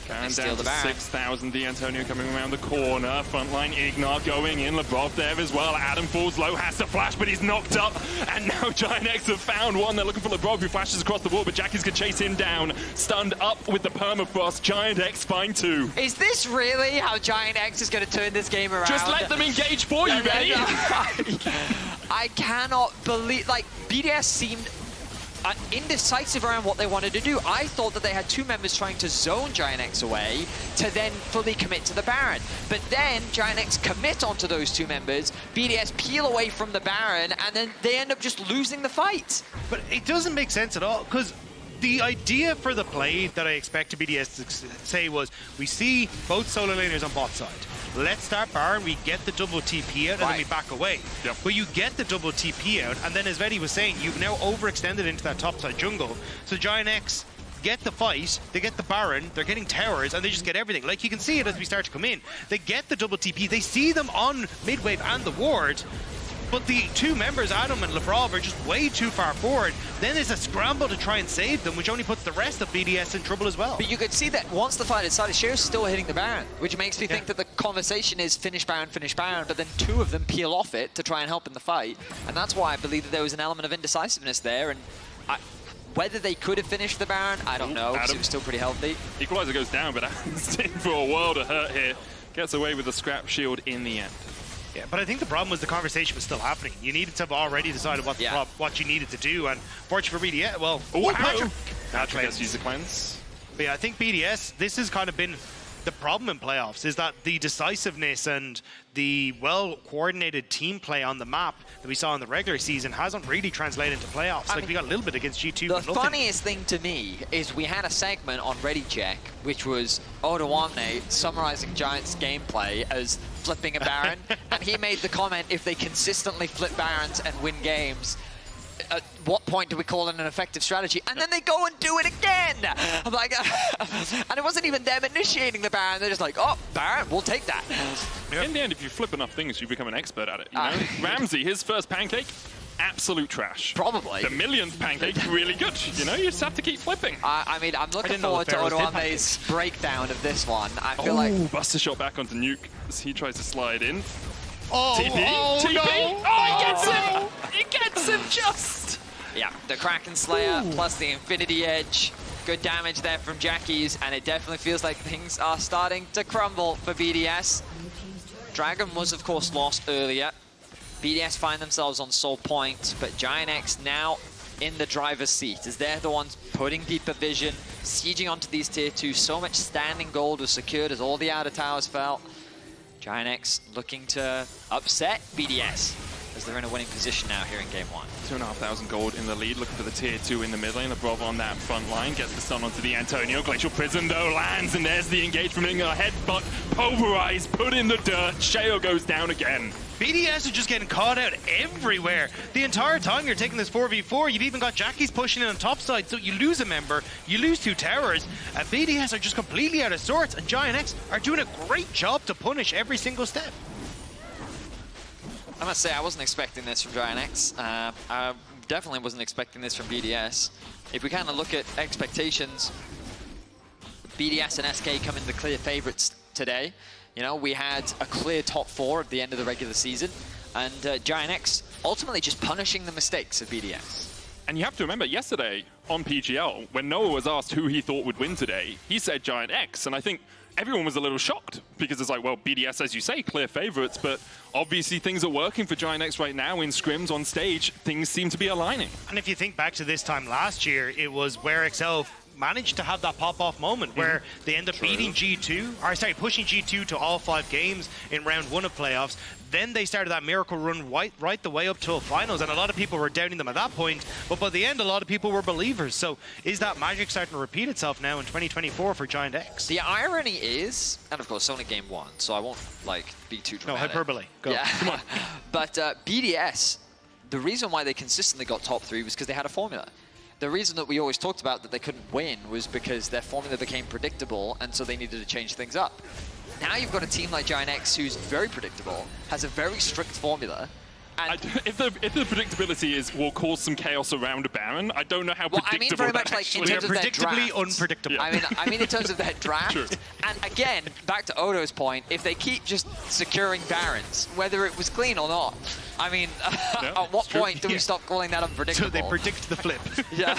Baron down to 6,000. The Antonio coming around the corner. Frontline IgNar going in. Labrov there as well. Adam falls low, has to flash, but he's knocked up. And now GIANTX have found one. They're looking for Labrov, who flashes across the wall, but Jackie's can chase him down. Stunned up with the permafrost. GIANTX find 2. Is this really how GIANTX is going to turn this game around? Just let them engage for you, Betty. I cannot believe, like, BDS seemed indecisive around what they wanted to do. I thought that they had 2 members trying to zone GIANTX away to then fully commit to the Baron. But then GIANTX commit onto those 2 members, BDS peel away from the Baron, and then they end up just losing the fight. But it doesn't make sense at all, because the idea for the play that I expected BDS to say was, we see both solo laners on bot side. Let's start Baron, we get the double TP out, and then we back away. Yep. But you get the double TP out, and then as Vedi was saying, you've now overextended into that topside jungle. So GIANTX get the fight, they get the Baron, they're getting towers, and they just get everything. Like, you can see it as we start to come in. They get the double TP, they see them on mid-wave and the ward, but the two members, Adam and Labrov, are just way too far forward. Then there's a scramble to try and save them, which only puts the rest of BDS in trouble as well. But you could see that once the fight had started, Sheo's still hitting the Baron, which makes me think that the conversation is finish Baron, but then two of them peel off it to try and help in the fight. And that's why I believe that there was an element of indecisiveness there. And whether they could have finished the Baron, I don't know, because it was still pretty healthy. Equalizer goes down, but Adam's in for a world of hurt here. Gets away with the scrap shield in the end. Yeah, but I think the problem was the conversation was still happening. You needed to have already decided what you needed to do, and fortunately for BDS, well, Patrik has used the cleanse. But yeah, I think BDS, this has kind of been the problem in playoffs, is that the decisiveness and the well-coordinated team play on the map that we saw in the regular season hasn't really translated into playoffs. Like, we got a little bit against G2, but the funniest thing to me is we had a segment on Ready Check, which was Odoamne summarizing Giants' gameplay as flipping a Baron, and he made the comment, if they consistently flip Barons and win games, at what point do we call it an effective strategy? And then they go and do it again! I'm like, and it wasn't even them initiating the Baron, they're just like, oh, Baron, we'll take that. In the end, if you flip enough things, you become an expert at it, you know? Ramsey, his first pancake, absolute trash. Probably. The millionth pancake, really good. You know, you just have to keep flipping. I mean, I'm looking forward to Odoamne's breakdown of this one. I feel like... Buster shot back onto Nuke as he tries to slide in. TP? TP? No. He gets him! He gets him just! Yeah, the Kraken Slayer plus the Infinity Edge. Good damage there from Jackies, and it definitely feels like things are starting to crumble for BDS. Dragon was, of course, lost earlier. BDS find themselves on Soul Point, but GIANTX now in the driver's seat, as they're the ones putting deeper vision, sieging onto these tier 2. So much standing gold was secured as all the outer towers fell. GIANTX looking to upset BDS as they're in a winning position now here in game 1. 2,500 gold in the lead, looking for the tier 2 in the mid lane. Labrov on that front line, gets the stun onto the Antonio. Glacial Prison though lands, and there's the engagement in a headbutt. Pulverized, put in the dirt. Sheo goes down again. BDS are just getting caught out everywhere. The entire time you're taking this 4v4, you've even got Jackies pushing in on top side, so you lose a member, you lose 2 towers. BDS are just completely out of sorts, and GIANTX are doing a great job to punish every single step. I must say, I wasn't expecting this from GIANTX. I definitely wasn't expecting this from BDS. If we kind of look at expectations, BDS and SK come in the clear favorites today. You know, we had a clear top 4 at the end of the regular season, and GIANTX ultimately just punishing the mistakes of BDS. And you have to remember, yesterday on PGL, when Noah was asked who he thought would win today, he said GIANTX, and I think everyone was a little shocked, because it's like, well, BDS, as you say, clear favorites, but obviously things are working for GIANTX right now in scrims on stage. Things seem to be aligning. And if you think back to this time last year, it was where XL managed to have that pop-off moment where they end up beating G2, or sorry, pushing G2 to all 5 games in round 1 of playoffs. Then they started that miracle run right the way up till finals, and a lot of people were doubting them at that point, but by the end, a lot of people were believers. So is that magic starting to repeat itself now in 2024 for GIANTX? The irony is, and of course, it's only game 1, so I won't like be too dramatic. No, hyperbole. Go. Yeah. Come on. But BDS, the reason why they consistently got top 3 was because they had a formula. The reason that we always talked about that they couldn't win was because their formula became predictable, and so they needed to change things up. Now you've got a team like GIANTX who's very predictable, has a very strict formula. And if the predictability is will cause some chaos around a Baron, I don't know how predictable I mean very much that like in actually terms of their predictably draft. unpredictable. Yeah. I mean in terms of their draft. True. And again, back to Odo's point, if they keep just securing Barons, whether it was clean or not, I mean, at what point do we stop calling that unpredictable? So they predict the flip. Yeah.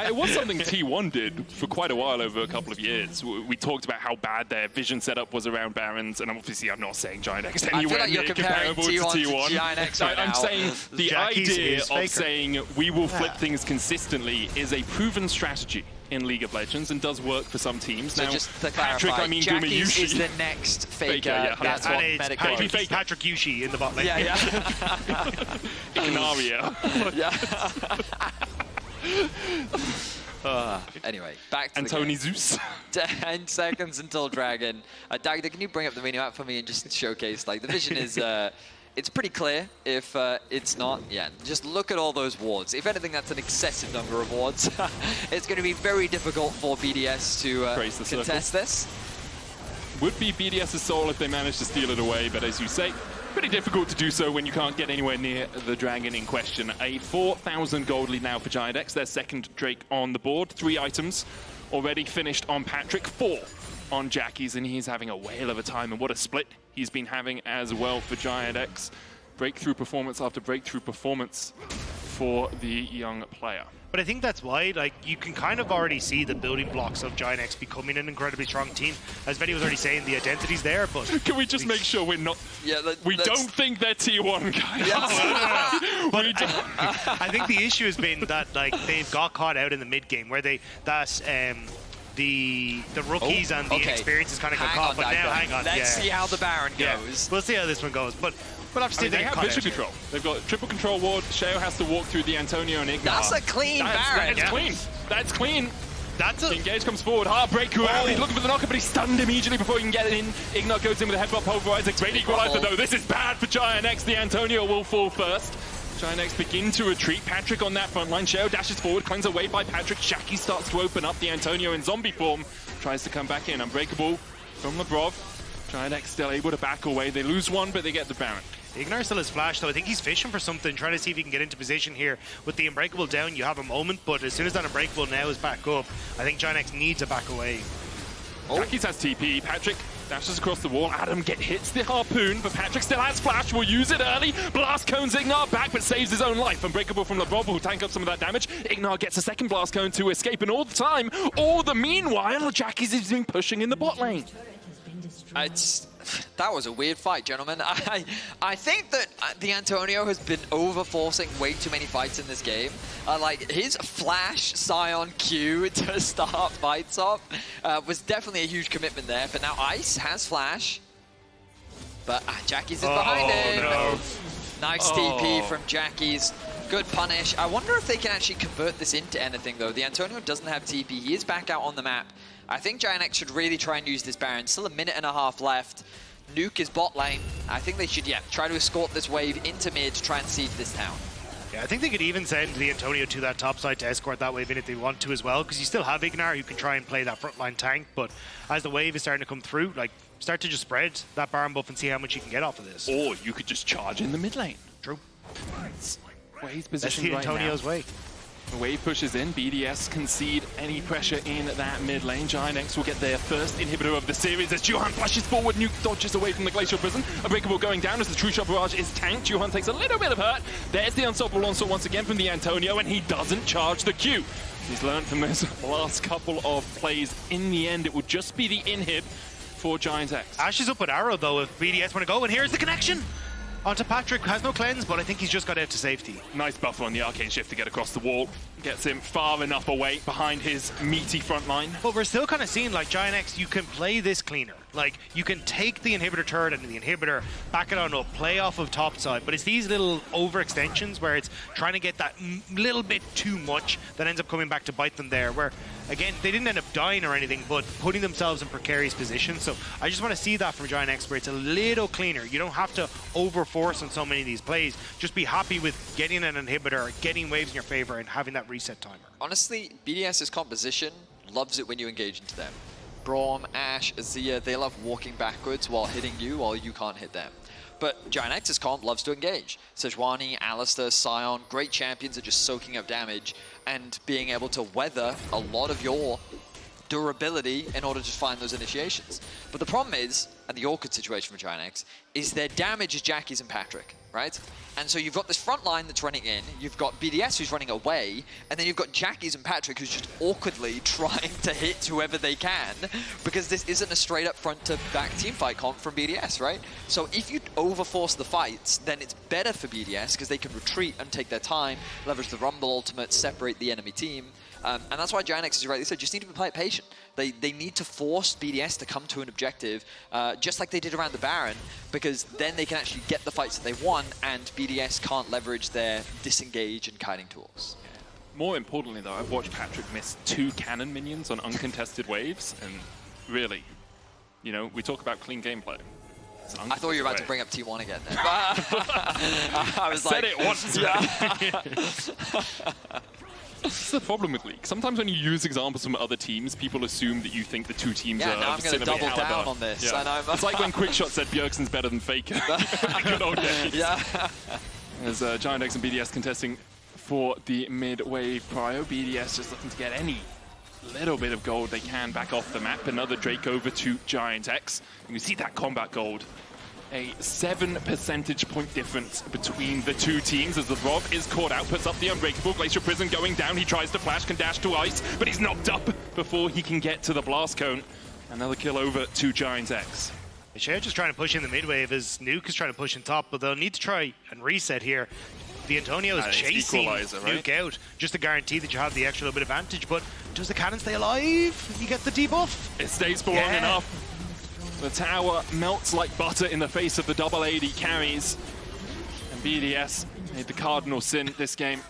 It was something T1 did for quite a while over a couple of years. We talked about how bad their vision setup was around Barons, and obviously I'm not saying GIANTX anywhere like near comparable to T1. GIANTX right I'm now. saying the Jackies idea is of FLICKR. saying we will flip things consistently is a proven strategy in League of Legends and does work for some teams. So now, just to clarify, Patrik, I mean Jackies Gumayushi. is the next FLICKR. Yeah, That's and what it's Medic Patrik, calls. Patrik Yushi in the bot lane. Yeah. IgNar. Anyway, back to Antony the game. Zeus. 10 seconds until Dragon. Dagda, can you bring up the menu app for me and just showcase, like, the vision is, it's pretty clear. If it's not, yeah, just look at all those wards. If anything, that's an excessive number of wards. It's going to be very difficult for BDS to contest this. Would be BDS's soul if they manage to steal it away, but as you say, pretty difficult to do so when you can't get anywhere near the dragon in question. A 4,000 gold lead now for GIANTX, their second Drake on the board. 3 items already finished on Patrik, 4 on Jackie's, and he's having a whale of a time, and what a split he's been having as well for GIANTX. Breakthrough performance after breakthrough performance for the young player. But I think that's why, like, you can kind of already see the building blocks of GIANTX becoming an incredibly strong team. As Vedius was already saying, the identity's there, but... Can we just make sure we're not... Yeah, we don't think they're T1 guys. Yeah. But I think the issue has been that, like, they've got caught out in the mid game where the rookies and the inexperience has kind of got caught. But now, hang on. Let's see how the Baron goes. We'll see how this one goes. But obviously they have vision control. They've got triple control ward. Sheo has to walk through the Antonio and IgNar. That's a clean Baron. That's clean. That's clean. That's a... Engage comes forward. Heartbreaker out. He's looking for the knocker, but he's stunned immediately before he can get it in. IgNar goes in with a headbutt pulverizer. Great equalizer, though. This is bad for GIANTX. The Antonio will fall first. GIANTX begin to retreat. Patrik on that front line. Sheo dashes forward, cleansed away by Patrik. Jackie starts to open up. The Antonio in zombie form tries to come back in. Unbreakable from Labrov. GIANTX still able to back away. They lose one, but they get the Baron. IgNar still has flash, though. I think he's fishing for something, trying to see if he can get into position here. With the Unbreakable down, you have a moment, but as soon as that Unbreakable now is back up, I think GIANTX needs a back away. Jackie's has TP. Patrik dashes across the wall. Adam hits the harpoon, but Patrik still has flash. Will use it early. Blast cones IgNar back, but saves his own life. Unbreakable from Labrov will tank up some of that damage. IgNar gets a second blast cone to escape, and all the meanwhile, Jackie's has been pushing in the bot lane. That was a weird fight, gentlemen. I think that the Antonio has been over-forcing way too many fights in this game. Like, his flash Sion Q to start fights off was definitely a huge commitment there. But now Ice has flash. But Jackie's is behind him. No. Nice TP from Jackie's. Good punish. I wonder if they can actually convert this into anything, though. The Antonio doesn't have TP. He is back out on the map. I think GIANTX should really try and use this Baron. Still a minute and a half left. Nuke is bot lane. I think they should, try to escort this wave into mid to try and siege this town. Yeah, I think they could even send the Antonio to that top side to escort that wave in if they want to as well, because you still have IgNar who can try and play that frontline tank, but as the wave is starting to come through, like, start to just spread that Baron buff and see how much you can get off of this. Or you could just charge in the mid lane. True. Where he's positioned That's the Antonio's way. The wave pushes in. BDS concede any pressure in that mid lane. GIANTX will get their first inhibitor of the series as Juhan flashes forward. Nuke dodges away from the Glacial Prison. Unbreakable going down as the True Shot Barrage is tanked. Juhan takes a little bit of hurt. There's the Unstoppable Onslaught once again from the Antonio, and he doesn't charge the Q. He's learned from this last couple of plays. In the end, it will just be the inhib for GIANTX. Ashe is up with arrow, though, if BDS want to go, and here's the connection! Onto Patrik, has no cleanse, but I think he's just got out to safety. Nice buffer on the Arcane Shift to get across the wall. Gets him far enough away behind his meaty front line. But we're still kind of seeing, like, GIANTX, you can play this cleaner. Like, you can take the inhibitor turret and the inhibitor, back it on up, play off of top side, but it's these little overextensions where it's trying to get that little bit too much that ends up coming back to bite them there, where, again, they didn't end up dying or anything, but putting themselves in precarious positions. So I just want to see that from GIANTX, where it's a little cleaner. You don't have to overforce on so many of these plays. Just be happy with getting an inhibitor, getting waves in your favor, and having that reset timer. Honestly, BDS's composition loves it when you engage into them. Braum, Ashe, Azir, they love walking backwards while hitting you while you can't hit them. But GIANTX's comp loves to engage. Sejuani, Alistar, Sion, great champions are just soaking up damage and being able to weather a lot of your durability in order to find those initiations. But the problem is, and the awkward situation for GIANTX, is their damage is Jackie's and Patrik, right? And so you've got this front line that's running in, you've got BDS who's running away, and then you've got Jackie's and Patrik who's just awkwardly trying to hit whoever they can, because this isn't a straight up front to back teamfight comp from BDS, right? So if you overforce the fights, then it's better for BDS because they can retreat and take their time, leverage the Rumble ultimate, separate the enemy team. And that's why GIANTX, as you rightly said, just need to be patient. They need to force BDS to come to an objective, just like they did around the Baron, because then they can actually get the fights that they want, and BDS can't leverage their disengage and kiting tools. More importantly, though, I've watched Patrik miss 2 cannon minions on uncontested waves, and really, you know, we talk about clean gameplay. I thought you were about to bring up T1 again. I was like, said it once. Yeah. That's the problem with League. Sometimes when you use examples from other teams, people assume that you think the two teams are now I'm going to double Cinnamon down on this. Yeah. And It's like when Quickshot said Bjergsen's better than Faker. Good old days. Yeah. As GIANTX and BDS contesting for the mid-wave prio. BDS just looking to get any little bit of gold they can back off the map. Another Drake over to GIANTX. You can see that combat gold. A 7 percentage point difference between the two teams as Labrov is caught out, puts up the Unbreakable. Glacial Prison going down. He tries to flash, can dash to ice, but he's knocked up before he can get to the blast cone. Another kill over to GIANTX. Sheo just trying to push in the mid-wave as Nuke is trying to push in top, but they'll need to try and reset here. The Antonio is chasing Nuke out, just to guarantee that you have the extra little bit advantage, but does the cannon stay alive? You get the debuff? It stays for long enough. The tower melts like butter in the face of the double AD carries. And BDS made the cardinal sin this game.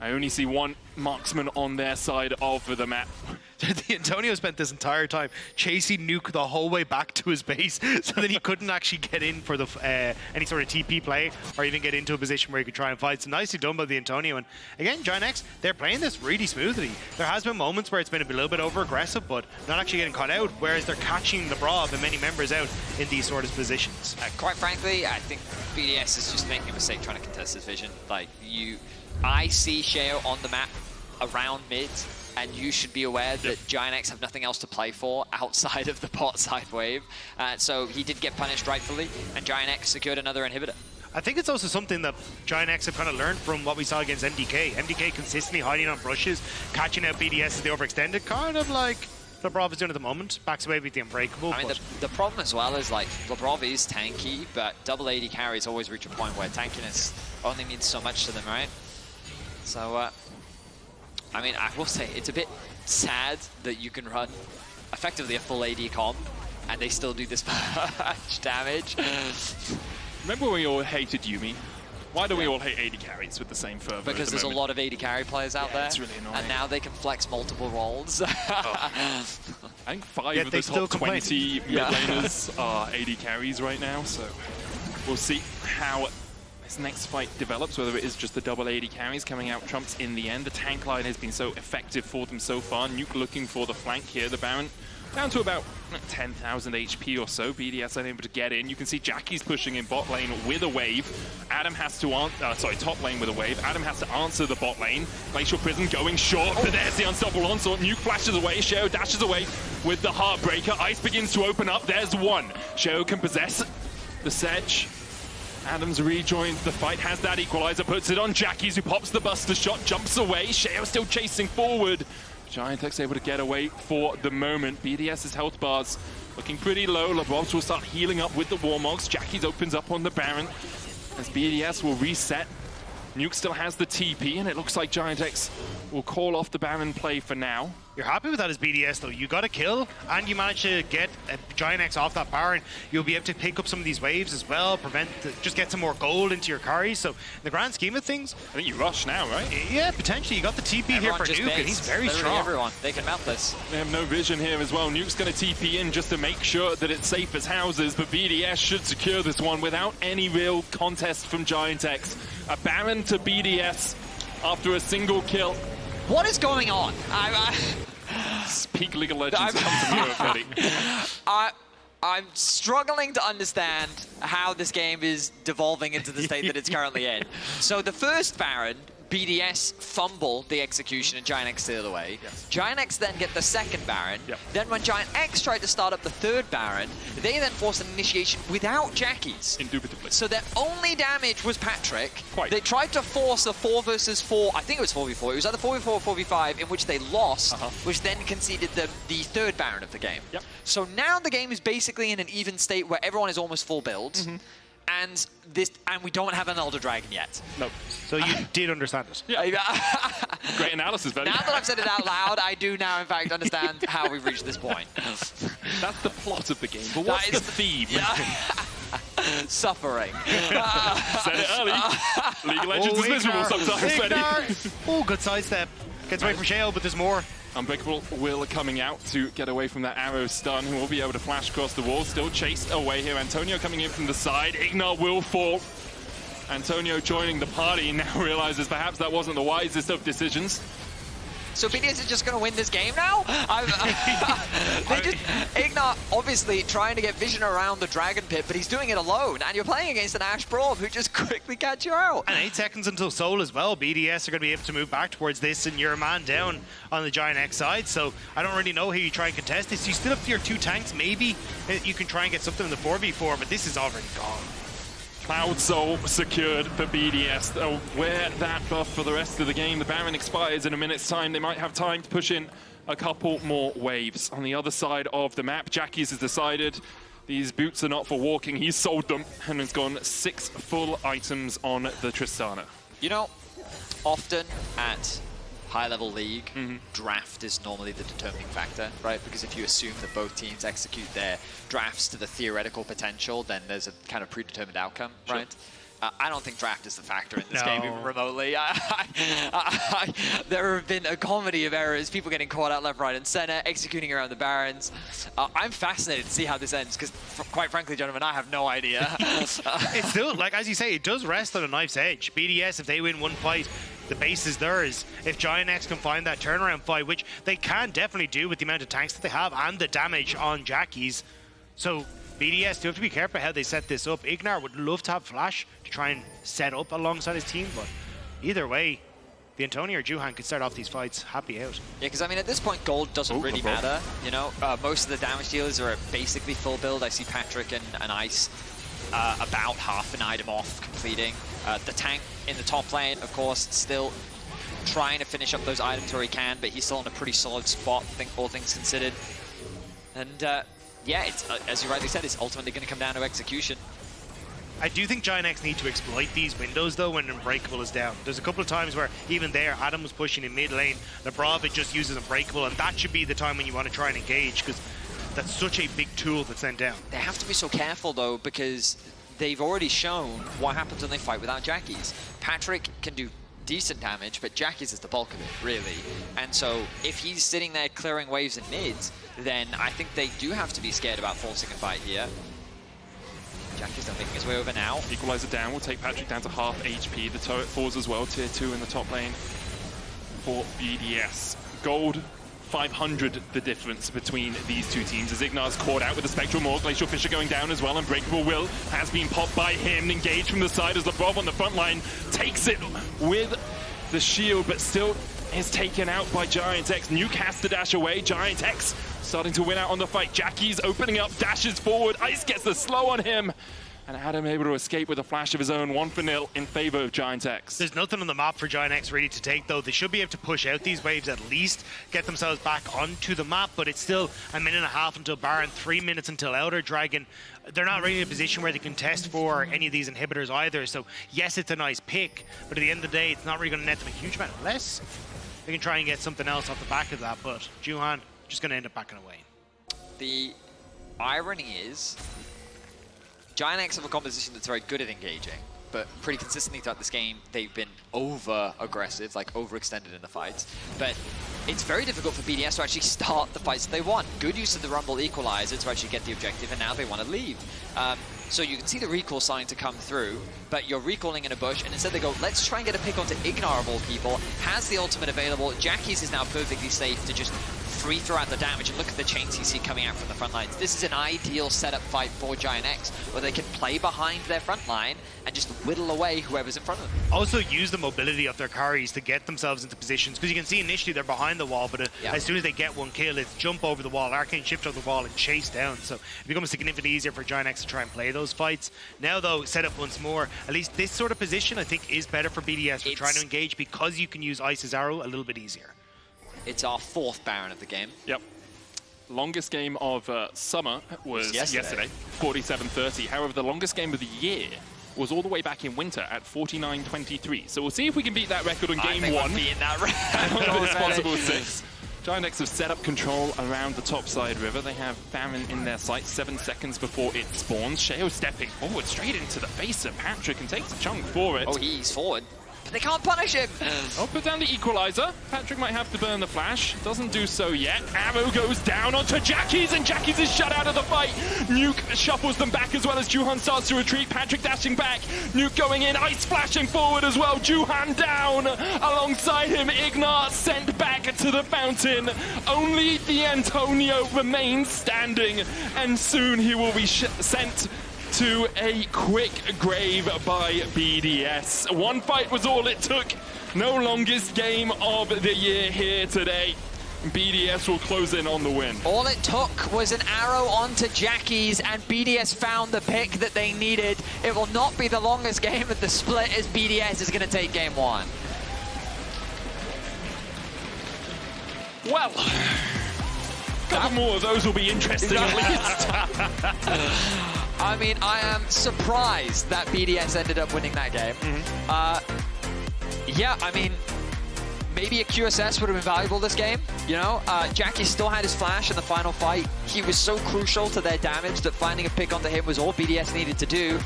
I only see one marksman on their side of the map. The Antonio spent this entire time chasing Nuke the whole way back to his base so that he couldn't actually get in for the any sort of TP play or even get into a position where he could try and fight. So nicely done by the Antonio. And again, GIANTX, they're playing this really smoothly. There has been moments where it's been a little bit over-aggressive, but not actually getting caught out, whereas they're catching Labrov and many members out in these sort of positions. Quite frankly, I think BDS is just making a mistake trying to contest this vision. Like, I see Sheo on the map around mid, and you should be aware that GIANTX have nothing else to play for outside of the bot side wave. So he did get punished rightfully, and GIANTX secured another inhibitor. I think it's also something that GIANTX have kind of learned from what we saw against MDK. MDK consistently hiding on brushes, catching out BDS as they overextended, kind of like Labrov is doing at the moment. Backs away with the Unbreakable. I mean, the problem as well is, like, Labrov is tanky, but double AD carries always reach a point where tankiness only means so much to them, right? So, I mean, I will say, it's a bit sad that you can run effectively a full AD comp, and they still do this much damage. Remember when we all hated Yuumi? Why do we all hate AD carries with the same fervor? Because there's a lot of AD carry players out there. It's really annoying. And now they can flex multiple roles. I think 5 of the top 20 mid laners are AD carries right now, so we'll see how this next fight develops, whether it is just the double AD carries coming out trumps in the end. The tank line has been so effective for them so far. Nuke looking for the flank here. The Baron down to about 10,000 HP or so. BDS unable to get in. You can see Jackie's pushing in bot lane with a wave. Adam has to top lane with a wave. Adam has to answer the bot lane. Glacial Prison going short, but there's the unstoppable onslaught. Nuke flashes away. Sheo dashes away with the Heartbreaker. Ice begins to open up. There's one. Sheo can possess the Sedge. Adams rejoins the fight, has that equalizer, puts it on Jackie's, who pops the Buster shot, jumps away. Sheo still chasing forward. GIANTX able to get away for the moment. BDS's health bars looking pretty low. Labrov will start healing up with the Warmogs. Jackie's opens up on the Baron as BDS will reset. Nuke still has the TP, and it looks like GIANTX will call off the Baron play for now. You're happy with that as BDS, though. You got a kill, and you managed to get GIANTX off that Baron. You'll be able to pick up some of these waves as well, just get some more gold into your carries. So, in the grand scheme of things, I think you rush now, right? Yeah, potentially. You got the TP here for Nuke, and he's very strong. Everyone, they can mount this. They have no vision here as well. Nuke's going to TP in just to make sure that it's safe as houses, but BDS should secure this one without any real contest from GIANTX. A Baron to BDS after a single kill. What is going on? Peak League of Legends come from Europe, buddy. I'm struggling to understand how this game is devolving into the state that it's currently in. So the first Baron, BDS fumble the execution and GIANTX steal away. Yes. GIANTX then get the second Baron. Yep. Then when GIANTX tried to start up the third Baron, they then forced an initiation without Jackie's. Indubitably. So their only damage was Patrik. Quite. They tried to force a 4 versus 4, I think it was 4v4, it was either 4v4 or 4v5, in which they lost, which then conceded them the third Baron of the game. Yep. So now the game is basically in an even state where everyone is almost full build. And we don't have an Elder Dragon yet. No. So you did understand it. Yeah. Great analysis, buddy. Now that I've said it out loud, I do now, in fact, understand how we've reached this point. That's the plot of the game. But what's the theme? Suffering. Said it early. League of Legends is miserable sometimes, buddy. Oh, good sidestep. Gets away from Sheo, but there's more. Unbreakable will coming out to get away from that arrow stun, who will be able to flash across the wall. Still chased away here. Antonio coming in from the side. IgNar will fall. Antonio joining the party now realizes perhaps that wasn't the wisest of decisions. So BDS is just going to win this game now? IgNar obviously trying to get vision around the Dragon Pit, but he's doing it alone. And you're playing against an Ashe Braum who just quickly catch you out. And 8 seconds until Soul as well. BDS are going to be able to move back towards this, and you're a man down on the GIANTX side. So I don't really know how you try and contest this. You still have your 2 tanks. Maybe you can try and get something in the 4v4, but this is already gone. Cloud Soul secured for BDS. They'll wear that buff for the rest of the game. The Baron expires in a minute's time. They might have time to push in a couple more waves. On the other side of the map, Jackie's has decided these boots are not for walking. He's sold them and has gone 6 full items on the Tristana. You know, often at high-level league, draft is normally the determining factor, right? Because if you assume that both teams execute their drafts to the theoretical potential, then there's a kind of predetermined outcome, right? I don't think draft is the factor in this game, even remotely. There have been a comedy of errors, people getting caught out left, right, and center, executing around the Barons. I'm fascinated to see how this ends, because quite frankly, gentlemen, I have no idea. It's still, like, as you say, it does rest on a knife's edge. BDS, if they win one fight, the base is theirs. If GIANTX can find that turnaround fight, which they can definitely do with the amount of tanks that they have and the damage on Jackie's. So BDS do have to be careful how they set this up. IgNar would love to have Flash to try and set up alongside his team, but either way, the Antonio or Juhan could start off these fights happy out. Yeah, because I mean, at this point, gold doesn't really matter. You know, most of the damage dealers are basically full build. I see Patrik and Ice about half an item off completing. The tank in the top lane, of course, still trying to finish up those items where he can, but he's still in a pretty solid spot, I think, all things considered. And yeah, it's as you rightly said, it's ultimately going to come down to execution. I do think GIANTX need to exploit these windows, though, when Unbreakable is down. There's a couple of times where, even there, Adam was pushing in mid lane, Labrov, it just uses Unbreakable, and that should be the time when you want to try and engage, because that's such a big tool that's sent down. They have to be so careful, though, because they've already shown what happens when they fight without Jackie's. Patrik can do decent damage, but Jackie's is the bulk of it, really. And so if he's sitting there clearing waves and mids, then I think they do have to be scared about forcing a fight here. Jackie's not making his way over now. Equalizer down will take Patrik down to half HP. The turret falls as well, tier 2 in the top lane for BDS. Gold 500 the difference between these two teams as IgNar's caught out with the Spectral Maw. Glacial Fissure going down as well. Unbreakable Will has been popped by him. Engaged from the side as Labrov on the front line takes it with the shield, but still is taken out by GIANTX. New cast to dash away. GIANTX starting to win out on the fight. Jackie's opening up, dashes forward. Ice gets the slow on him. And Adam able to escape with a flash of his own, 1-0 in favor of GIANTX. There's nothing on the map for GIANTX really to take, though. They should be able to push out these waves at least, get themselves back onto the map, but it's still a minute and a half until Baron, 3 minutes until Elder Dragon. They're not really in a position where they can test for any of these inhibitors either, so yes, it's a nice pick, but at the end of the day, it's not really going to net them a huge amount, unless they can try and get something else off the back of that, but Juhan just going to end up backing away. The irony is, GIANTX have a composition that's very good at engaging, but pretty consistently throughout this game, they've been over-aggressive, like overextended in the fights. But it's very difficult for BDS to actually start the fights that they want. Good use of the Rumble Equalizer to actually get the objective, and now they want to leave. So you can see the recall starting to come through, but you're recalling in a bush, and instead they go, let's try and get a pick onto IgNar of all people. Has the ultimate available. Jackie's is now perfectly safe to just free throw out the damage, and look at the chains you see coming out from the front lines. This is an ideal setup fight for GIANTX, where they can play behind their front line and just whittle away whoever's in front of them. Also use the mobility of their carries to get themselves into positions, because you can see initially they're behind the wall, but as soon as they get one kill, it's jump over the wall, arcane shift over the wall, and chase down. So it becomes significantly easier for GIANTX to try and play those fights. Now though, set up once more, at least this sort of position I think is better for BDS for trying to engage, because you can use Ice's arrow a little bit easier. It's our 4th Baron of the game. Yep. Longest game of summer was yesterday 47-30. However, the longest game of the year was all the way back in winter at 49-23. So we'll see if we can beat that record on game 1. Beating that record. It's possible 6. GIANTX have set up control around the topside river. They have Baron in their sights 7 seconds before it spawns. Sheo stepping forward straight into the face of Patrik and takes a chunk for it. Oh, he's forward. They can't punish him. I'll put down the equalizer. Patrik might have to burn the flash. Doesn't do so yet. Arrow goes down onto Jackie's, and Jackie's is shut out of the fight. Nuke shuffles them back as well as Juhan starts to retreat. Patrik dashing back. Nuke going in. Ice flashing forward as well. Juhan down. Alongside him, IgNar sent back to the fountain. Only the Antonio remains standing, and soon he will be sent to a quick grave by BDS. One fight was all it took. No longest game of the year here today. BDS will close in on the win. All it took was an arrow onto Jackie's, and BDS found the pick that they needed. It will not be the longest game of the split, as BDS is going to take game one. Well, a couple more of those will be interesting at least. I mean, I am surprised that BDS ended up winning that game. Yeah, I mean, maybe a QSS would have been valuable this game. You know, Jackie still had his flash in the final fight. He was so crucial to their damage that finding a pick onto him was all BDS needed to do.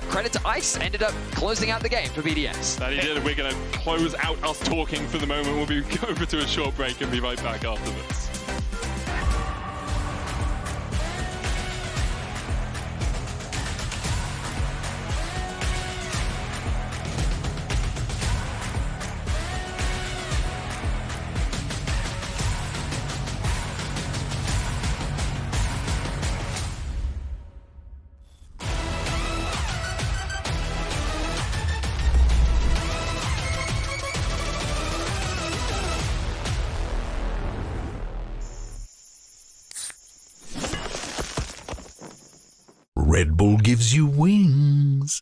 Credit to Ice, ended up closing out the game for BDS. That he did. We're going to close out us talking for the moment. We'll be over to a short break and be right back after this. Red Bull gives you wings.